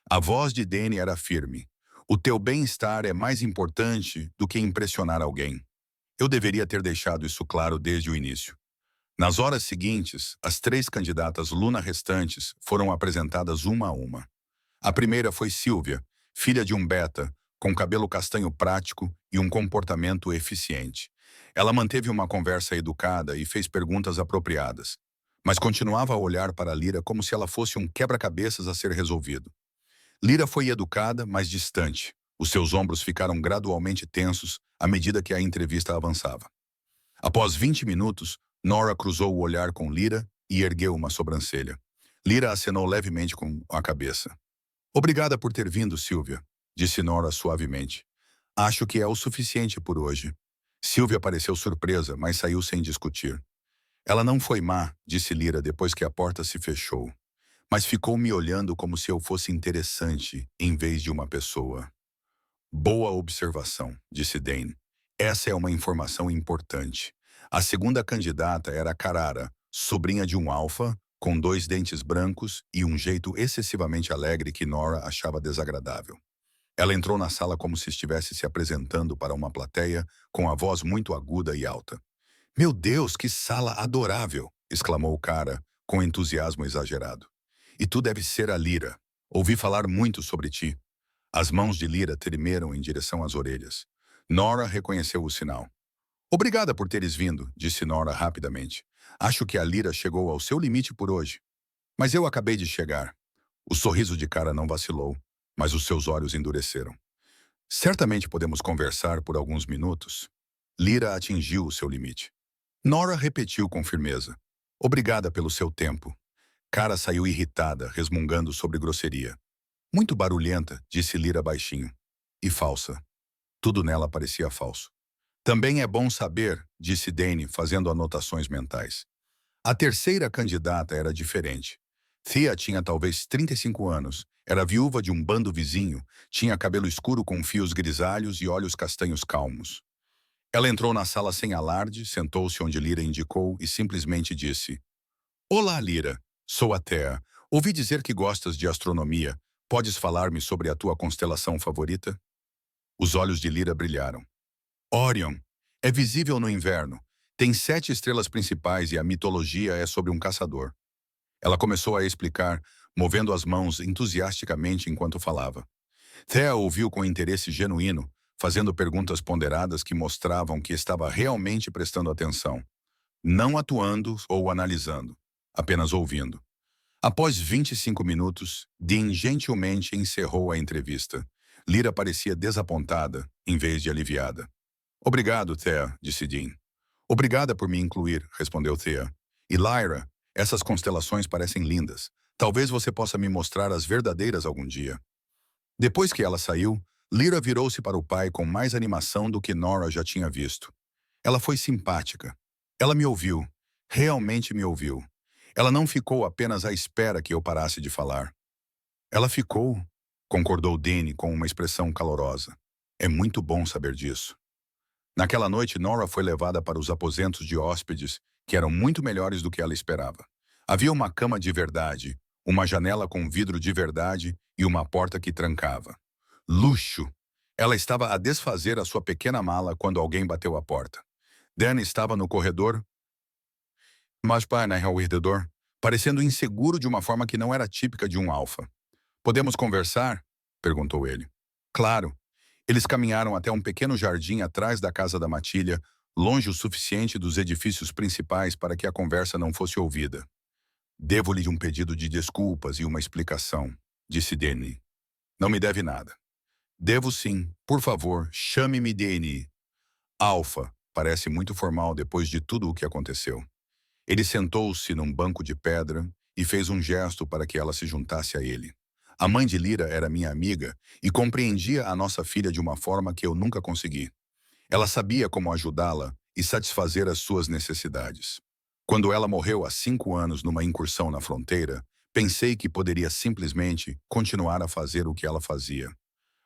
A voz de Danny era firme. O teu bem-estar é mais importante do que impressionar alguém. Eu deveria ter deixado isso claro desde o início. Nas horas seguintes, as 3 candidatas Luna restantes foram apresentadas uma a uma. A primeira foi Sylvia, filha de um beta, com cabelo castanho prático e um comportamento eficiente. Ela manteve uma conversa educada e fez perguntas apropriadas, mas continuava a olhar para Lyra como se ela fosse um quebra-cabeças a ser resolvido. Lyra foi educada, mas distante. Os seus ombros ficaram gradualmente tensos à medida que a entrevista avançava. Após 20 minutos, Nora cruzou o olhar com Lyra e ergueu uma sobrancelha. Lyra acenou levemente com a cabeça. Obrigada por ter vindo, Sylvia, disse Nora suavemente. Acho que é o suficiente por hoje. Sylvia pareceu surpresa, mas saiu sem discutir. Ela não foi má, disse Lyra depois que a porta se fechou, mas ficou me olhando como se eu fosse interessante em vez de uma pessoa. Boa observação, disse Dane. Essa é uma informação importante. A segunda candidata era Carara, sobrinha de um alfa, com 2 dentes brancos e um jeito excessivamente alegre que Nora achava desagradável. Ela entrou na sala como se estivesse se apresentando para uma plateia, com a voz muito aguda e alta. Meu Deus, que sala adorável! Exclamou o cara, com entusiasmo exagerado. E tu deves ser a Lyra. Ouvi falar muito sobre ti. As mãos de Lyra tremeram em direção às orelhas. Nora reconheceu o sinal. Obrigada por teres vindo, disse Nora rapidamente. Acho que a Lyra chegou ao seu limite por hoje. Mas eu acabei de chegar. O sorriso de cara não vacilou, mas os seus olhos endureceram. Certamente podemos conversar por alguns minutos. Lyra atingiu o seu limite. Nora repetiu com firmeza. Obrigada pelo seu tempo. Cara saiu irritada, resmungando sobre grosseria. Muito barulhenta, disse Lyra baixinho. E falsa. Tudo nela parecia falso. Também é bom saber, disse Dane, fazendo anotações mentais. A terceira candidata era diferente. Thea tinha talvez 35 anos, era viúva de um bando vizinho, tinha cabelo escuro com fios grisalhos e olhos castanhos calmos. Ela entrou na sala sem alarde, sentou-se onde Lyra indicou e simplesmente disse: Olá, Lyra. Sou a Thea. Ouvi dizer que gostas de astronomia. Podes falar-me sobre a tua constelação favorita? Os olhos de Lyra brilharam. Orion. É visível no inverno. Tem 7 estrelas principais e a mitologia é sobre um caçador. Ela começou a explicar, movendo as mãos entusiasticamente enquanto falava. Thea ouviu com interesse genuíno, fazendo perguntas ponderadas que mostravam que estava realmente prestando atenção, não atuando ou analisando, apenas ouvindo. Após 25 minutos, Dean gentilmente encerrou a entrevista. Lyra parecia desapontada, em vez de aliviada. Obrigado, Thea, disse Dean. Obrigada por me incluir, respondeu Thea. E Lyra, essas constelações parecem lindas. Talvez você possa me mostrar as verdadeiras algum dia. Depois que ela saiu, Lyra virou-se para o pai com mais animação do que Nora já tinha visto. Ela foi simpática. Ela me ouviu. Realmente me ouviu. Ela não ficou apenas à espera que eu parasse de falar. Ela ficou, concordou Danny com uma expressão calorosa. É muito bom saber disso. Naquela noite, Nora foi levada para os aposentos de hóspedes, que eram muito melhores do que ela esperava. Havia uma cama de verdade, uma janela com vidro de verdade e uma porta que trancava. Luxo! Ela estava a desfazer a sua pequena mala quando alguém bateu à porta. Dan estava no corredor, mas pai na corredor, parecendo inseguro de uma forma que não era típica de um alfa. Podemos conversar? Perguntou ele. Claro. Eles caminharam até um pequeno jardim atrás da casa da matilha, longe o suficiente dos edifícios principais para que a conversa não fosse ouvida. Devo-lhe um pedido de desculpas e uma explicação, disse Danny. Não me deve nada. Devo sim. Por favor, chame-me Danny. Alfa, parece muito formal depois de tudo o que aconteceu. Ele sentou-se num banco de pedra e fez um gesto para que ela se juntasse a ele. A mãe de Lyra era minha amiga e compreendia a nossa filha de uma forma que eu nunca consegui. Ela sabia como ajudá-la e satisfazer as suas necessidades. Quando ela morreu há 5 anos numa incursão na fronteira, pensei que poderia simplesmente continuar a fazer o que ela fazia.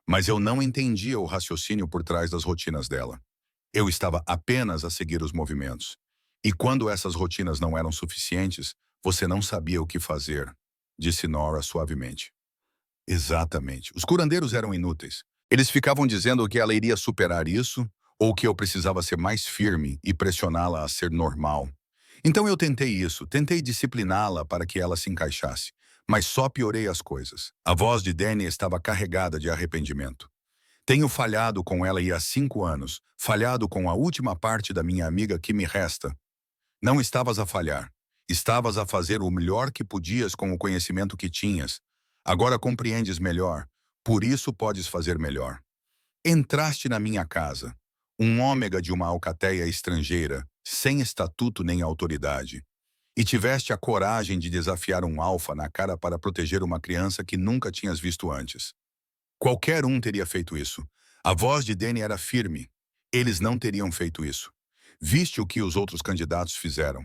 Mas eu não entendia o raciocínio por trás das rotinas dela. Eu estava apenas a seguir os movimentos. E quando essas rotinas não eram suficientes, você não sabia o que fazer, disse Nora suavemente. Exatamente. Os curandeiros eram inúteis. Eles ficavam dizendo que ela iria superar isso, ou que eu precisava ser mais firme e pressioná-la a ser normal. Então eu tentei isso, tentei discipliná-la para que ela se encaixasse, mas só piorei as coisas. A voz de Danny estava carregada de arrependimento. Tenho falhado com ela há 5 anos, falhado com a última parte da minha amiga que me resta. Não estavas a falhar. Estavas a fazer o melhor que podias com o conhecimento que tinhas. Agora compreendes melhor, por isso podes fazer melhor. Entraste na minha casa, um ômega de uma alcateia estrangeira, sem estatuto nem autoridade, e tiveste a coragem de desafiar um alfa na cara para proteger uma criança que nunca tinhas visto antes. Qualquer um teria feito isso. A voz de Danny era firme. Eles não teriam feito isso. Viste o que os outros candidatos fizeram.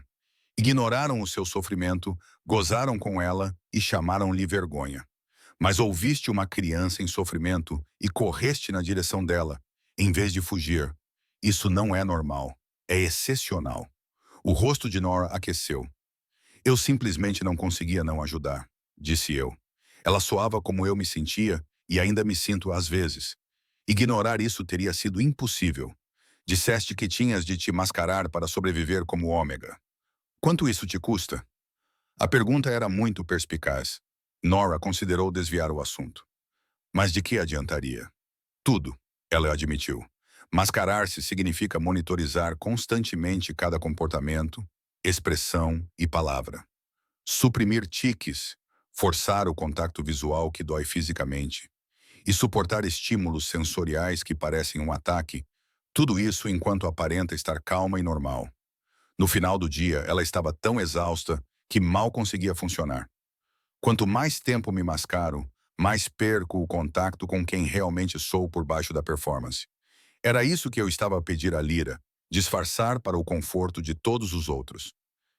Ignoraram o seu sofrimento, gozaram com ela e chamaram-lhe vergonha. Mas ouviste uma criança em sofrimento e correste na direção dela, em vez de fugir. Isso não é normal. É excepcional. O rosto de Nora aqueceu. Eu simplesmente não conseguia não ajudar, disse eu. Ela soava como eu me sentia, e ainda me sinto às vezes. Ignorar isso teria sido impossível. Disseste que tinhas de te mascarar para sobreviver como ômega. Quanto isso te custa? A pergunta era muito perspicaz. Nora considerou desviar o assunto. Mas de que adiantaria? Tudo, ela admitiu. Mascarar-se significa monitorizar constantemente cada comportamento, expressão e palavra. Suprimir tiques, forçar o contato visual que dói fisicamente e suportar estímulos sensoriais que parecem um ataque, tudo isso enquanto aparenta estar calma e normal. No final do dia, ela estava tão exausta que mal conseguia funcionar. Quanto mais tempo me mascaro, mais perco o contato com quem realmente sou por baixo da performance. Era isso que eu estava a pedir a Lyra, disfarçar para o conforto de todos os outros.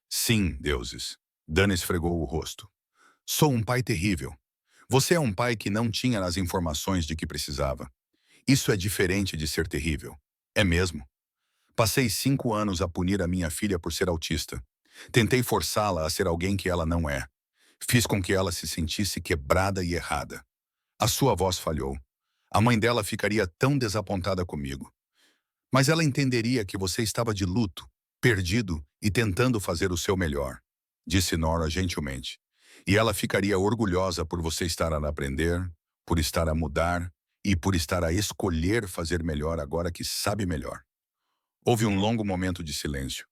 Sim, deuses. Dan esfregou o rosto. Sou um pai terrível. Você é um pai que não tinha as informações de que precisava. Isso é diferente de ser terrível. É mesmo. Passei 5 anos a punir a minha filha por ser autista. Tentei forçá-la a ser alguém que ela não é. Fiz com que ela se sentisse quebrada e errada. A sua voz falhou. A mãe dela ficaria tão desapontada comigo. Mas ela entenderia que você estava de luto, perdido e tentando fazer o seu melhor, disse Nora gentilmente. E ela ficaria orgulhosa por você estar a aprender, por estar a mudar e por estar a escolher fazer melhor agora que sabe melhor. Houve um longo momento de silêncio.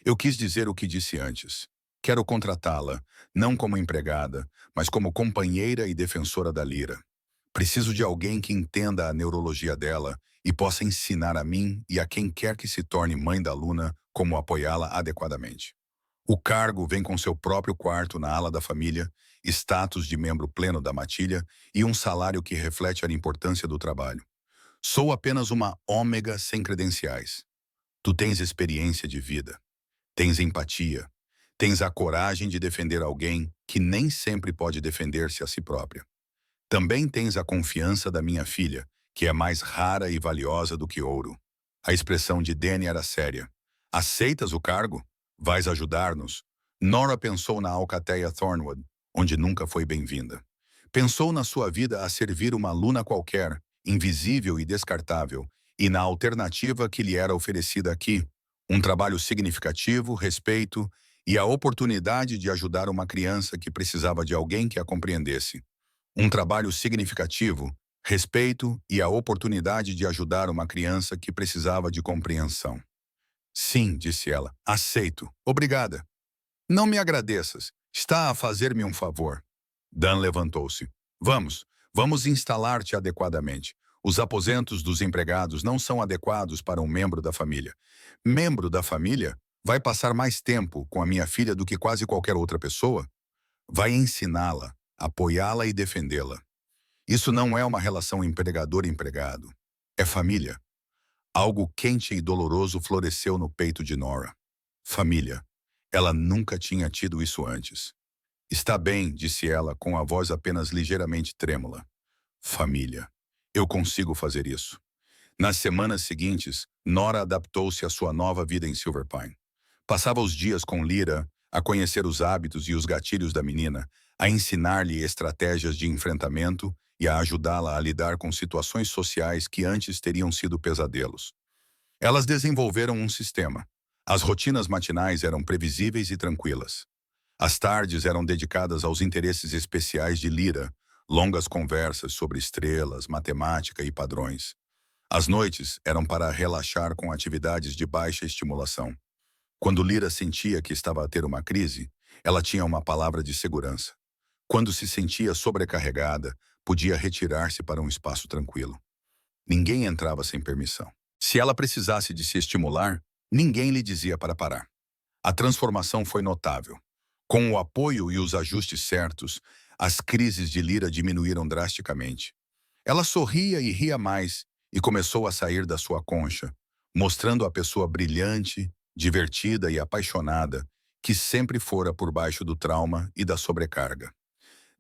Eu quis dizer o que disse antes. Quero contratá-la, não como empregada, mas como companheira e defensora da Lyra. Preciso de alguém que entenda a neurologia dela e possa ensinar a mim e a quem quer que se torne mãe da Luna como apoiá-la adequadamente. O cargo vem com seu próprio quarto na ala da família, status de membro pleno da matilha e um salário que reflete a importância do trabalho. Sou apenas uma ômega sem credenciais. Tu tens experiência de vida, tens empatia, tens a coragem de defender alguém que nem sempre pode defender-se a si própria. Também tens a confiança da minha filha, que é mais rara e valiosa do que ouro. A expressão de Danny era séria. Aceitas o cargo? Vais ajudar-nos? Nora pensou na alcateia Thornwood, onde nunca foi bem-vinda. Pensou na sua vida a servir uma Luna qualquer, invisível e descartável, e na alternativa que lhe era oferecida aqui, um trabalho significativo, respeito e a oportunidade de ajudar uma criança que precisava de alguém que a compreendesse. Um trabalho significativo, respeito e a oportunidade de ajudar uma criança que precisava de compreensão. Sim, disse ela, aceito. Obrigada. Não me agradeças. Está a fazer-me um favor. Dan levantou-se. Vamos instalar-te adequadamente. Os aposentos dos empregados não são adequados para um membro da família. Membro da família? Vai passar mais tempo com a minha filha do que quase qualquer outra pessoa? Vai ensiná-la, apoiá-la e defendê-la. Isso não é uma relação empregador-empregado. É família. Algo quente e doloroso floresceu no peito de Nora. Família. Ela nunca tinha tido isso antes. Está bem, disse ela, com a voz apenas ligeiramente trêmula. Família. Eu consigo fazer isso. Nas semanas seguintes, Nora adaptou-se à sua nova vida em Silverpine. Passava os dias com Lyra, a conhecer os hábitos e os gatilhos da menina, a ensinar-lhe estratégias de enfrentamento e a ajudá-la a lidar com situações sociais que antes teriam sido pesadelos. Elas desenvolveram um sistema. As rotinas matinais eram previsíveis e tranquilas. As tardes eram dedicadas aos interesses especiais de Lyra, longas conversas sobre estrelas, matemática e padrões. As noites eram para relaxar com atividades de baixa estimulação. Quando Lyra sentia que estava a ter uma crise, ela tinha uma palavra de segurança. Quando se sentia sobrecarregada, podia retirar-se para um espaço tranquilo. Ninguém entrava sem permissão. Se ela precisasse de se estimular, ninguém lhe dizia para parar. A transformação foi notável. Com o apoio e os ajustes certos, as crises de Lyra diminuíram drasticamente. Ela sorria e ria mais e começou a sair da sua concha, mostrando a pessoa brilhante, divertida e apaixonada que sempre fora por baixo do trauma e da sobrecarga.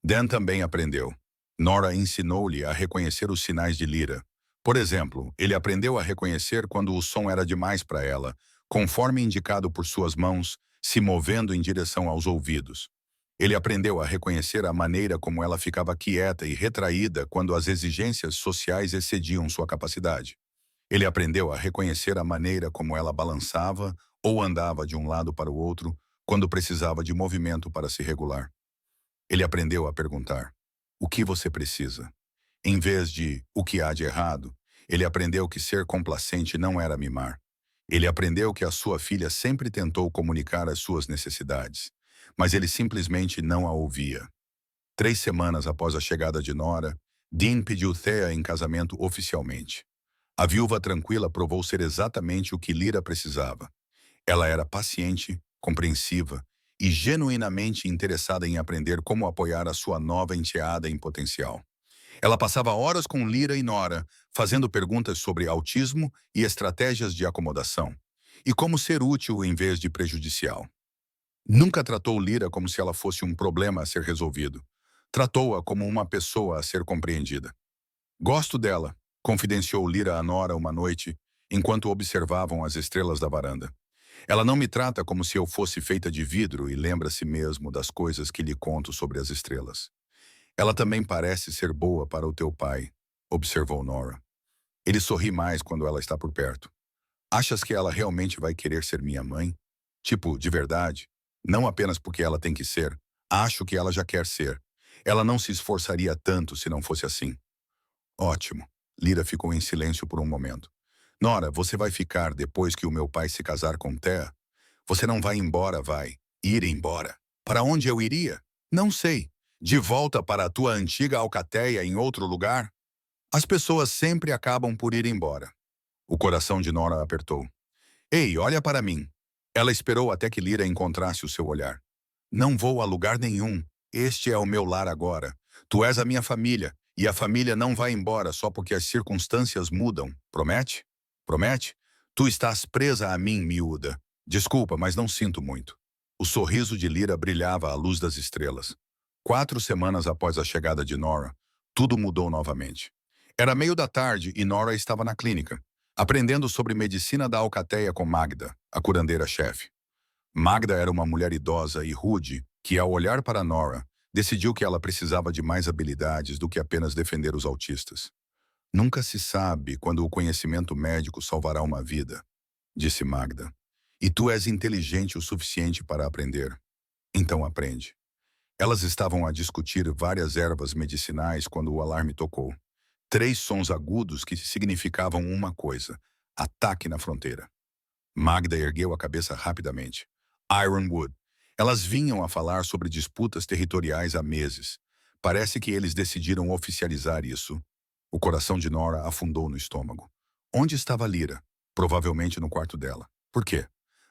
Dan também aprendeu. Nora ensinou-lhe a reconhecer os sinais de Lyra. Por exemplo, ele aprendeu a reconhecer quando o som era demais para ela, conforme indicado por suas mãos, se movendo em direção aos ouvidos. Ele aprendeu a reconhecer a maneira como ela ficava quieta e retraída quando as exigências sociais excediam sua capacidade. Ele aprendeu a reconhecer a maneira como ela balançava ou andava de um lado para o outro quando precisava de movimento para se regular. Ele aprendeu a perguntar: o que você precisa? Em vez de o que há de errado, ele aprendeu que ser complacente não era mimar. Ele aprendeu que a sua filha sempre tentou comunicar as suas necessidades, mas ele simplesmente não a ouvia. 3 semanas após a chegada de Nora, Dean pediu Thea em casamento oficialmente. A viúva tranquila provou ser exatamente o que Lyra precisava. Ela era paciente, compreensiva e genuinamente interessada em aprender como apoiar a sua nova enteada em potencial. Ela passava horas com Lyra e Nora, fazendo perguntas sobre autismo e estratégias de acomodação, e como ser útil em vez de prejudicial. Nunca tratou Lyra como se ela fosse um problema a ser resolvido. Tratou-a como uma pessoa a ser compreendida. Gosto dela, confidenciou Lyra a Nora uma noite, enquanto observavam as estrelas da varanda. Ela não me trata como se eu fosse feita de vidro e lembra a si mesmo das coisas que lhe conto sobre as estrelas. Ela também parece ser boa para o teu pai, observou Nora. Ele sorri mais quando ela está por perto. Achas que ela realmente vai querer ser minha mãe? Tipo, de verdade? Não apenas porque ela tem que ser. Acho que ela já quer ser. Ela não se esforçaria tanto se não fosse assim. Ótimo. Lyra ficou em silêncio por um momento. Nora, você vai ficar depois que o meu pai se casar com Thea? Você não vai embora, vai. Ir embora. Para onde eu iria? Não sei. De volta para a tua antiga alcateia em outro lugar? As pessoas sempre acabam por ir embora. O coração de Nora apertou. Ei, olha para mim. Ela esperou até que Lyra encontrasse o seu olhar. Não vou a lugar nenhum. Este é o meu lar agora. Tu és a minha família, e a família não vai embora só porque as circunstâncias mudam. Promete? Promete? Tu estás presa a mim, miúda. Desculpa, mas não sinto muito. O sorriso de Lyra brilhava à luz das estrelas. 4 semanas após a chegada de Nora, tudo mudou novamente. Era meio da tarde e Nora estava na clínica, aprendendo sobre medicina da alcateia com Magda, a curandeira-chefe. Magda era uma mulher idosa e rude que, ao olhar para Nora, decidiu que ela precisava de mais habilidades do que apenas defender os autistas. Nunca se sabe quando o conhecimento médico salvará uma vida, disse Magda. E tu és inteligente o suficiente para aprender. Então aprende. Elas estavam a discutir várias ervas medicinais quando o alarme tocou. 3 sons agudos que significavam uma coisa: ataque na fronteira. Magda ergueu a cabeça rapidamente. Ironwood. Elas vinham a falar sobre disputas territoriais há meses. Parece que eles decidiram oficializar isso. O coração de Nora afundou no estômago. Onde estava Lyra? Provavelmente no quarto dela. Por quê?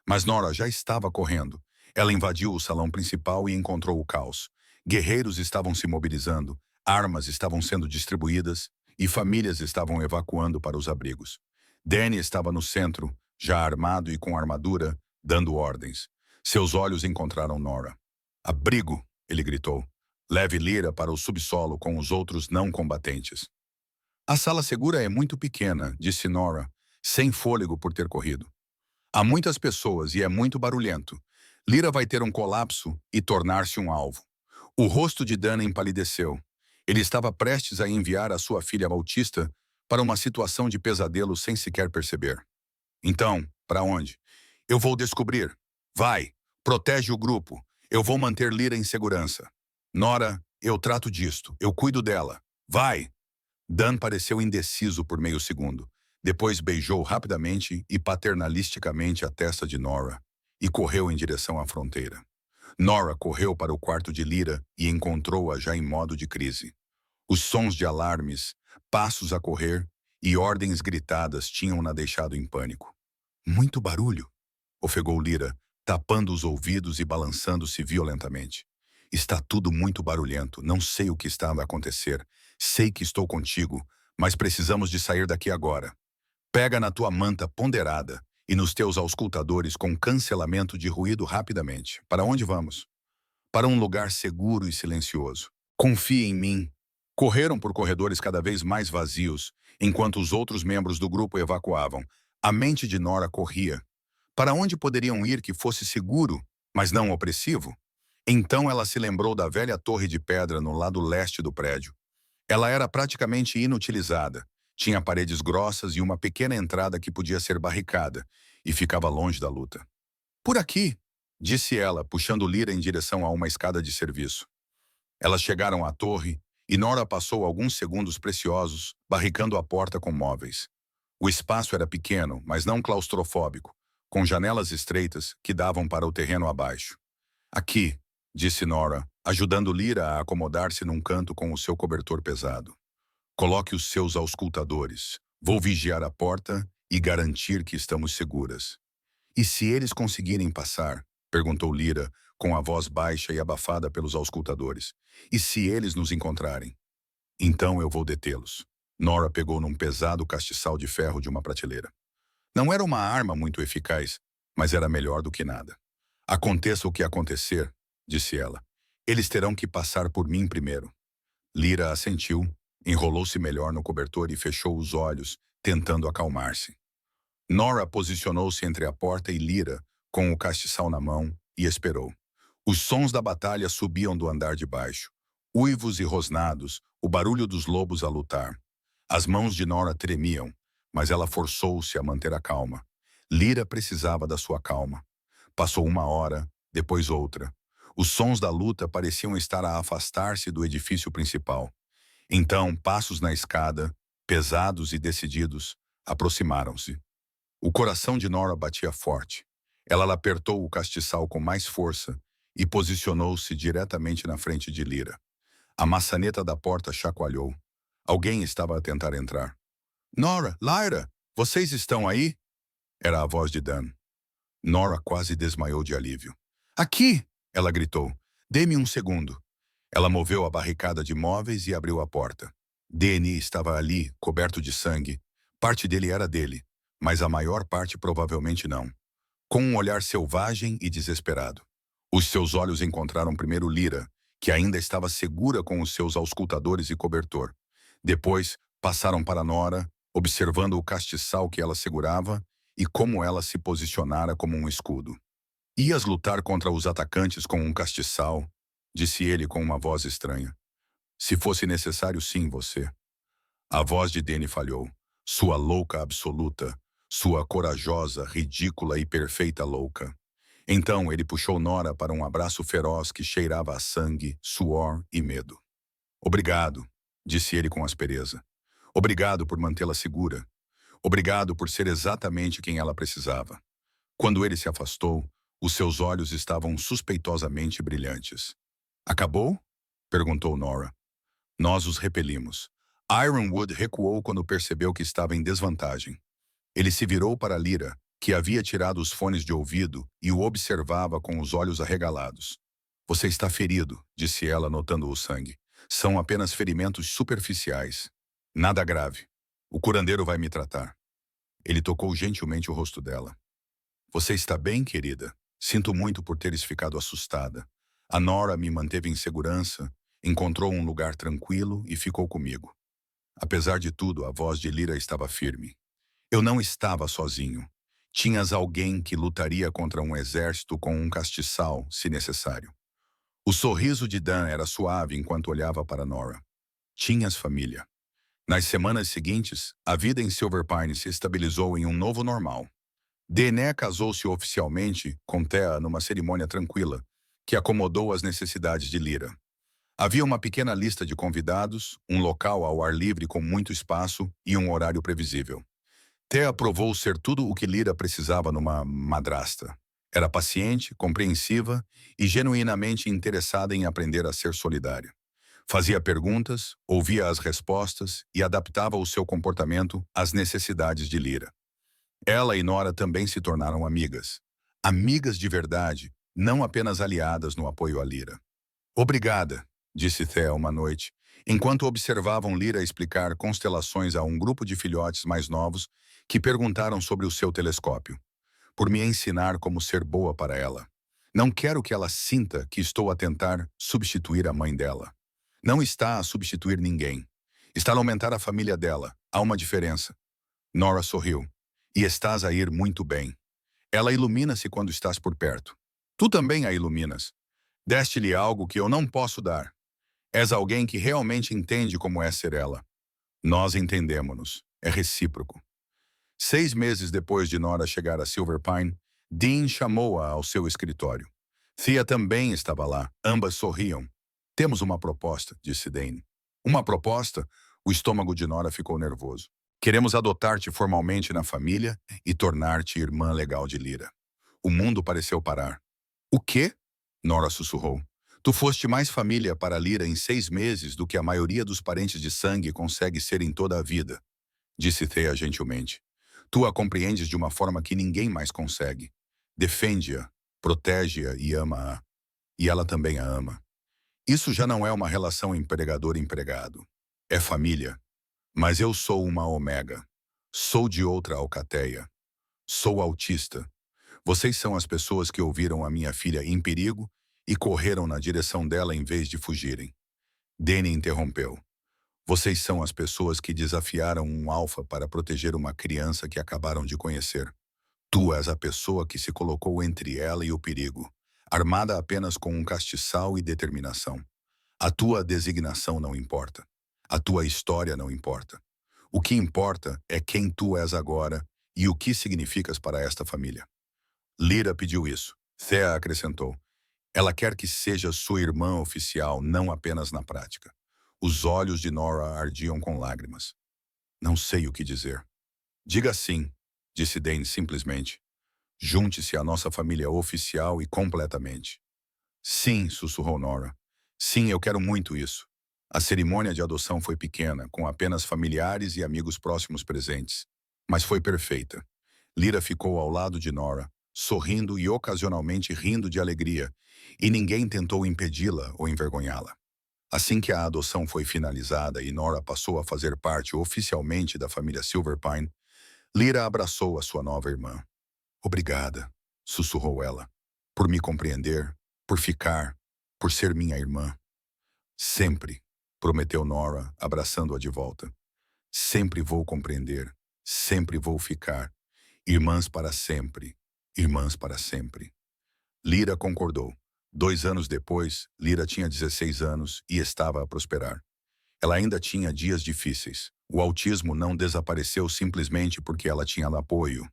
Mas Nora já estava correndo. Ela invadiu o salão principal e encontrou o caos. Guerreiros estavam se mobilizando, armas estavam sendo distribuídas e famílias estavam evacuando para os abrigos. Danny estava no centro, já armado e com armadura, dando ordens. Seus olhos encontraram Nora. Abrigo, ele gritou. Leve Lyra para o subsolo com os outros não combatentes. A sala segura é muito pequena, disse Nora, sem fôlego por ter corrido. Há muitas pessoas e é muito barulhento. Lyra vai ter um colapso e tornar-se um alvo. O rosto de Dana empalideceu. Ele estava prestes a enviar a sua filha autista para uma situação de pesadelo sem sequer perceber. Então, para onde? Eu vou descobrir. Vai, protege o grupo. Eu vou manter Lyra em segurança. Nora, eu trato disto. Eu cuido dela. Vai! Dan pareceu indeciso por meio segundo. Depois beijou rapidamente e paternalisticamente a testa de Nora e correu em direção à fronteira. Nora correu para o quarto de Lyra e encontrou-a já em modo de crise. Os sons de alarmes, passos a correr e ordens gritadas tinham-na deixado em pânico. Muito barulho, ofegou Lyra, tapando os ouvidos e balançando-se violentamente. Está tudo muito barulhento, não sei o que está a acontecer. Sei que estou contigo, mas precisamos de sair daqui agora. Pega na tua manta ponderada e nos teus auscultadores com cancelamento de ruído rapidamente. Para onde vamos? Para um lugar seguro e silencioso. Confie em mim. Correram por corredores cada vez mais vazios, enquanto os outros membros do grupo evacuavam. A mente de Nora corria. Para onde poderiam ir que fosse seguro, mas não opressivo? Então ela se lembrou da velha torre de pedra no lado leste do prédio. Ela era praticamente inutilizada. Tinha paredes grossas e uma pequena entrada que podia ser barricada, e ficava longe da luta. Por aqui, disse ela, puxando Lyra em direção a uma escada de serviço. Elas chegaram à torre, e Nora passou alguns segundos preciosos, barricando a porta com móveis. O espaço era pequeno, mas não claustrofóbico, com janelas estreitas que davam para o terreno abaixo. Aqui, disse Nora, ajudando Lyra a acomodar-se num canto com o seu cobertor pesado. Coloque os seus auscultadores. Vou vigiar a porta e garantir que estamos seguras. E se eles conseguirem passar? Perguntou Lyra, com a voz baixa e abafada pelos auscultadores. E se eles nos encontrarem? Então eu vou detê-los. Nora pegou num pesado castiçal de ferro de uma prateleira. Não era uma arma muito eficaz, mas era melhor do que nada. Aconteça o que acontecer, disse ela. Eles terão que passar por mim primeiro. Lyra assentiu, enrolou-se melhor no cobertor e fechou os olhos, tentando acalmar-se. Nora posicionou-se entre a porta e Lyra, com o castiçal na mão, e esperou. Os sons da batalha subiam do andar de baixo. Uivos e rosnados, o barulho dos lobos a lutar. As mãos de Nora tremiam, mas ela forçou-se a manter a calma. Lyra precisava da sua calma. Passou uma hora, depois outra. Os sons da luta pareciam estar a afastar-se do edifício principal. Então, passos na escada, pesados e decididos, aproximaram-se. O coração de Nora batia forte. Ela apertou o castiçal com mais força e posicionou-se diretamente na frente de Lyra. A maçaneta da porta chacoalhou. Alguém estava a tentar entrar. Nora, Lyra, vocês estão aí? Era a voz de Dan. Nora quase desmaiou de alívio. Aqui! Ela gritou. Dê-me um segundo. Ela moveu a barricada de móveis e abriu a porta. Danny estava ali, coberto de sangue. Parte dele era dele, mas a maior parte provavelmente não. Com um olhar selvagem e desesperado. Os seus olhos encontraram primeiro Lyra, que ainda estava segura com os seus auscultadores e cobertor. Depois, passaram para Nora, observando o castiçal que ela segurava e como ela se posicionara como um escudo. Ias lutar contra os atacantes com um castiçal, disse ele com uma voz estranha. Se fosse necessário, sim, você. A voz de Danny falhou. Sua louca absoluta, sua corajosa, ridícula e perfeita louca. Então ele puxou Nora para um abraço feroz que cheirava a sangue, suor e medo. Obrigado, disse ele com aspereza. Obrigado por mantê-la segura. Obrigado por ser exatamente quem ela precisava. Quando ele se afastou, os seus olhos estavam suspeitosamente brilhantes. Acabou? Perguntou Nora. Nós os repelimos. Ironwood recuou quando percebeu que estava em desvantagem. Ele se virou para Lyra, que havia tirado os fones de ouvido e o observava com os olhos arregalados. Você está ferido, disse ela, notando o sangue. São apenas ferimentos superficiais. Nada grave. O curandeiro vai me tratar. Ele tocou gentilmente o rosto dela. Você está bem, querida? Sinto muito por teres ficado assustada. A Nora me manteve em segurança, encontrou um lugar tranquilo e ficou comigo. Apesar de tudo, a voz de Lyra estava firme. Eu não estava sozinho. Tinhas alguém que lutaria contra um exército com um castiçal, se necessário. O sorriso de Dan era suave enquanto olhava para Nora. Tinhas família. Nas semanas seguintes, a vida em Silver Pine se estabilizou em um novo normal. Dené casou-se oficialmente com Thea numa cerimônia tranquila, que acomodou as necessidades de Lyra. Havia uma pequena lista de convidados, um local ao ar livre com muito espaço e um horário previsível. Thea provou ser tudo o que Lyra precisava numa madrasta. Era paciente, compreensiva e genuinamente interessada em aprender a ser solidária. Fazia perguntas, ouvia as respostas e adaptava o seu comportamento às necessidades de Lyra. Ela e Nora também se tornaram amigas. Amigas de verdade, não apenas aliadas no apoio a Lyra. Obrigada, disse Thea uma noite, enquanto observavam Lyra explicar constelações a um grupo de filhotes mais novos que perguntaram sobre o seu telescópio. Por me ensinar como ser boa para ela. Não quero que ela sinta que estou a tentar substituir a mãe dela. Não está a substituir ninguém. Está a aumentar a família dela. Há uma diferença. Nora sorriu. E estás a ir muito bem. Ela ilumina-se quando estás por perto. Tu também a iluminas. Deste-lhe algo que eu não posso dar. És alguém que realmente entende como é ser ela. Nós entendemos-nos. É recíproco. 6 meses depois de Nora chegar a Silver Pine, Dean chamou-a ao seu escritório. Thea também estava lá. Ambas sorriam. Temos uma proposta, disse Dean. Uma proposta? O estômago de Nora ficou nervoso. Queremos adotar-te formalmente na família e tornar-te irmã legal de Lyra. O mundo pareceu parar. O quê? Nora sussurrou. Tu foste mais família para Lyra em 6 meses do que a maioria dos parentes de sangue consegue ser em toda a vida, disse Thea gentilmente. Tu a compreendes de uma forma que ninguém mais consegue. Defende-a, protege-a e ama-a. E ela também a ama. Isso já não é uma relação empregador-empregado. É família. Mas eu sou uma Omega. Sou de outra alcateia. Sou autista. Vocês são as pessoas que ouviram a minha filha em perigo e correram na direção dela em vez de fugirem. Danny interrompeu. Vocês são as pessoas que desafiaram um alfa para proteger uma criança que acabaram de conhecer. Tu és a pessoa que se colocou entre ela e o perigo, armada apenas com um castiçal e determinação. A tua designação não importa. A tua história não importa. O que importa é quem tu és agora e o que significas para esta família. Lyra pediu isso. Thea acrescentou. Ela quer que seja sua irmã oficial, não apenas na prática. Os olhos de Nora ardiam com lágrimas. Não sei o que dizer. Diga sim, disse Dane simplesmente. Junte-se à nossa família oficial e completamente. Sim, sussurrou Nora. Sim, eu quero muito isso. A cerimônia de adoção foi pequena, com apenas familiares e amigos próximos presentes. Mas foi perfeita. Lyra ficou ao lado de Nora, sorrindo e ocasionalmente rindo de alegria, e ninguém tentou impedi-la ou envergonhá-la. Assim que a adoção foi finalizada e Nora passou a fazer parte oficialmente da família Silverpine, Lyra abraçou a sua nova irmã. Obrigada, sussurrou ela, por me compreender, por ficar, por ser minha irmã. Sempre, prometeu Nora, abraçando-a de volta. Sempre vou compreender, sempre vou ficar. Irmãs para sempre, irmãs para sempre. Lyra concordou. 2 anos depois, Lyra tinha 16 anos e estava a prosperar. Ela ainda tinha dias difíceis. O autismo não desapareceu simplesmente porque ela tinha apoio.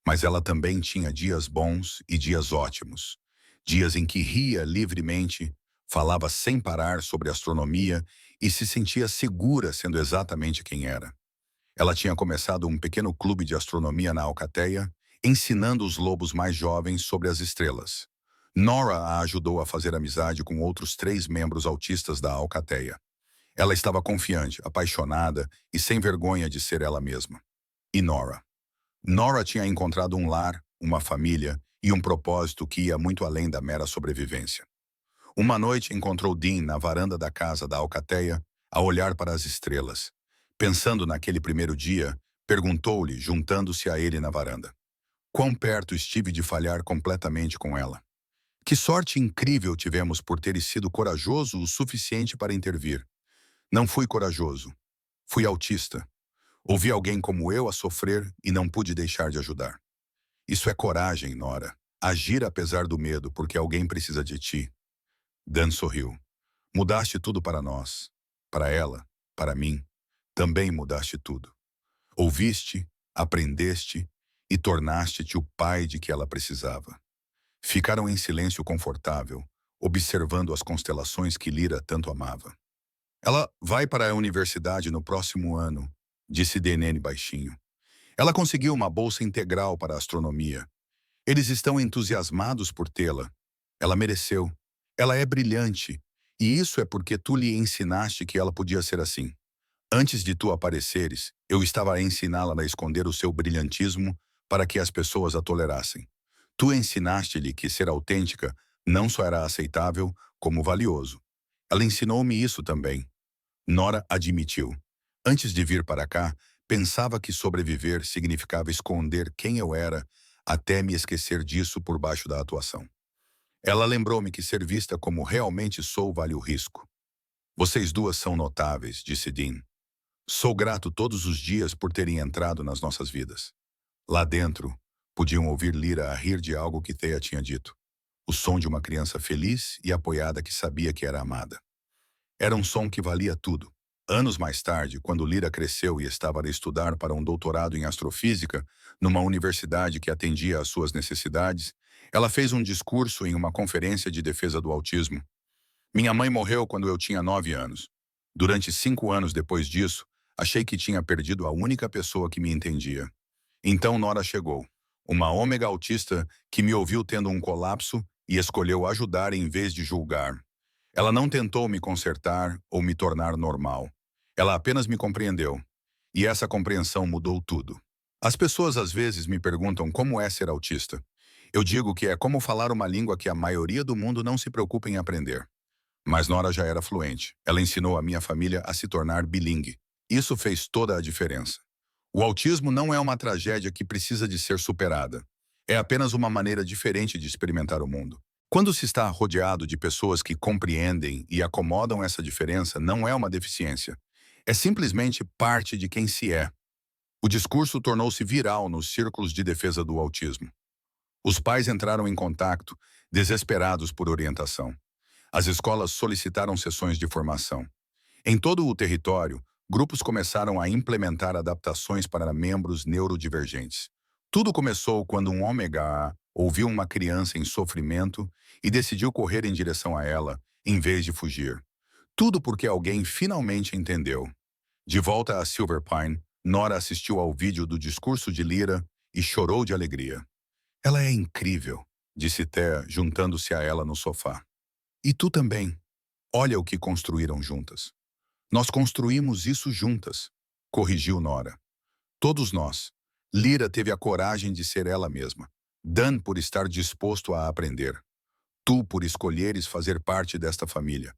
Mas ela também tinha dias bons e dias ótimos. Dias em que ria livremente, falava sem parar sobre astronomia e se sentia segura sendo exatamente quem era. Ela tinha começado um pequeno clube de astronomia na Alcateia, ensinando os lobos mais jovens sobre as estrelas. Nora a ajudou a fazer amizade com outros 3 membros autistas da Alcateia. Ela estava confiante, apaixonada e sem vergonha de ser ela mesma. E Nora? Nora tinha encontrado um lar, uma família e um propósito que ia muito além da mera sobrevivência. Uma noite encontrou Dean na varanda da casa da Alcateia, a olhar para as estrelas. Pensando naquele primeiro dia, perguntou-lhe, juntando-se a ele na varanda. Quão perto estive de falhar completamente com ela. Que sorte incrível tivemos por ter sido corajoso o suficiente para intervir. Não fui corajoso. Fui autista. Ouvi alguém como eu a sofrer e não pude deixar de ajudar. Isso é coragem, Nora. Agir apesar do medo, porque alguém precisa de ti. Dan sorriu. Mudaste tudo para nós. Para ela, para mim. Também mudaste tudo. Ouviste, aprendeste e tornaste-te o pai de que ela precisava. Ficaram em silêncio confortável, observando as constelações que Lyra tanto amava. Ela vai para a universidade no próximo ano, disse Denene baixinho. Ela conseguiu uma bolsa integral para a astronomia. Eles estão entusiasmados por tê-la. Ela mereceu. Ela é brilhante, e isso é porque tu lhe ensinaste que ela podia ser assim. Antes de tu apareceres, eu estava a ensiná-la a esconder o seu brilhantismo para que as pessoas a tolerassem. Tu ensinaste-lhe que ser autêntica não só era aceitável, como valioso. Ela ensinou-me isso também. Nora admitiu. Antes de vir para cá, pensava que sobreviver significava esconder quem eu era, até me esquecer disso por baixo da atuação. Ela lembrou-me que ser vista como realmente sou vale o risco. Vocês duas são notáveis, disse Dean. Sou grato todos os dias por terem entrado nas nossas vidas. Lá dentro, podiam ouvir Lyra a rir de algo que Thea tinha dito. o som de uma criança feliz e apoiada que sabia que era amada. Era um som que valia tudo. Anos mais tarde, quando Lyra cresceu e estava a estudar para um doutorado em astrofísica, numa universidade que atendia às suas necessidades, ela fez um discurso em uma conferência de defesa do autismo. Minha mãe morreu quando eu tinha 9 anos. Durante 5 anos depois disso, achei que tinha perdido a única pessoa que me entendia. Então Nora chegou, uma ômega autista que me ouviu tendo um colapso e escolheu ajudar em vez de julgar. Ela não tentou me consertar ou me tornar normal. Ela apenas me compreendeu. E essa compreensão mudou tudo. As pessoas às vezes me perguntam como é ser autista. Eu digo que é como falar uma língua que a maioria do mundo não se preocupa em aprender. Mas Nora já era fluente. Ela ensinou a minha família a se tornar bilingue. Isso fez toda a diferença. O autismo não é uma tragédia que precisa de ser superada. É apenas uma maneira diferente de experimentar o mundo. Quando se está rodeado de pessoas que compreendem e acomodam essa diferença, não é uma deficiência. É simplesmente parte de quem se é. O discurso tornou-se viral nos círculos de defesa do autismo. Os pais entraram em contato, desesperados por orientação. As escolas solicitaram sessões de formação. Em todo o território, grupos começaram a implementar adaptações para membros neurodivergentes. Tudo começou quando um ômega A ouviu uma criança em sofrimento e decidiu correr em direção a ela, em vez de fugir. Tudo porque alguém finalmente entendeu. De volta a Silver Pine, Nora assistiu ao vídeo do discurso de Lyra e chorou de alegria. Ela é incrível, disse Thea, juntando-se a ela no sofá. E tu também. Olha o que construíram juntas. Nós construímos isso juntas, corrigiu Nora. Todos nós. Lyra teve a coragem de ser ela mesma. Dan por estar disposto a aprender. Tu por escolheres fazer parte desta família.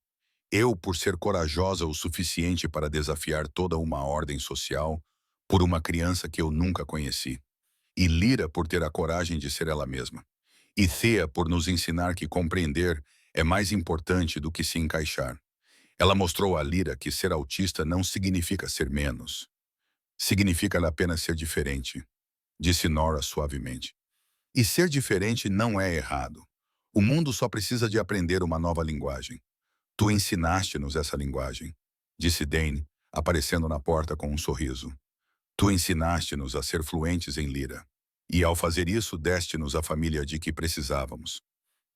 Eu por ser corajosa o suficiente para desafiar toda uma ordem social por uma criança que eu nunca conheci. E Lyra por ter a coragem de ser ela mesma. E Thea por nos ensinar que compreender é mais importante do que se encaixar. Ela mostrou a Lyra que ser autista não significa ser menos. Significa apenas ser diferente, disse Nora suavemente. E ser diferente não é errado. O mundo só precisa de aprender uma nova linguagem. Tu ensinaste-nos essa linguagem, disse Dane, aparecendo na porta com um sorriso. Tu ensinaste-nos a ser fluentes em Lyra. E ao fazer isso, deste-nos a família de que precisávamos.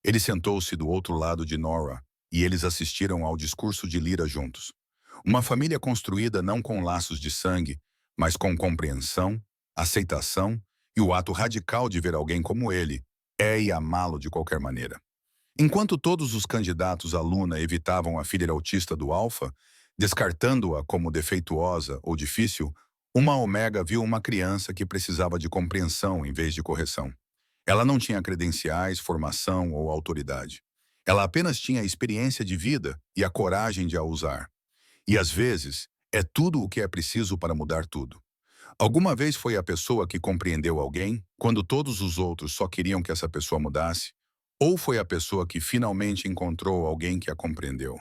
Ele sentou-se do outro lado de Nora e eles assistiram ao discurso de Lyra juntos. Uma família construída não com laços de sangue, mas com compreensão, aceitação e o ato radical de ver alguém como ele e amá-lo de qualquer maneira. Enquanto todos os candidatos à Luna evitavam a filha autista do Alfa, descartando-a como defeituosa ou difícil, uma Omega viu uma criança que precisava de compreensão em vez de correção. Ela não tinha credenciais, formação ou autoridade. Ela apenas tinha a experiência de vida e a coragem de a usar. E às vezes, é tudo o que é preciso para mudar tudo. Alguma vez foi a pessoa que compreendeu alguém, quando todos os outros só queriam que essa pessoa mudasse? Ou foi a pessoa que finalmente encontrou alguém que a compreendeu?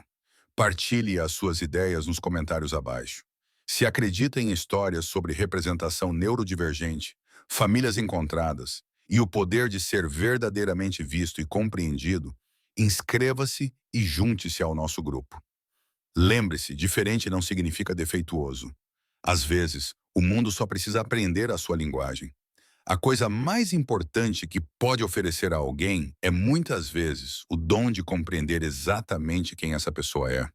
Partilhe as suas ideias nos comentários abaixo. Se acredita em histórias sobre representação neurodivergente, famílias encontradas e o poder de ser verdadeiramente visto e compreendido, inscreva-se e junte-se ao nosso grupo. Lembre-se, diferente não significa defeituoso. Às vezes, o mundo só precisa aprender a sua linguagem. A coisa mais importante que pode oferecer a alguém é, muitas vezes, o dom de compreender exatamente quem essa pessoa é.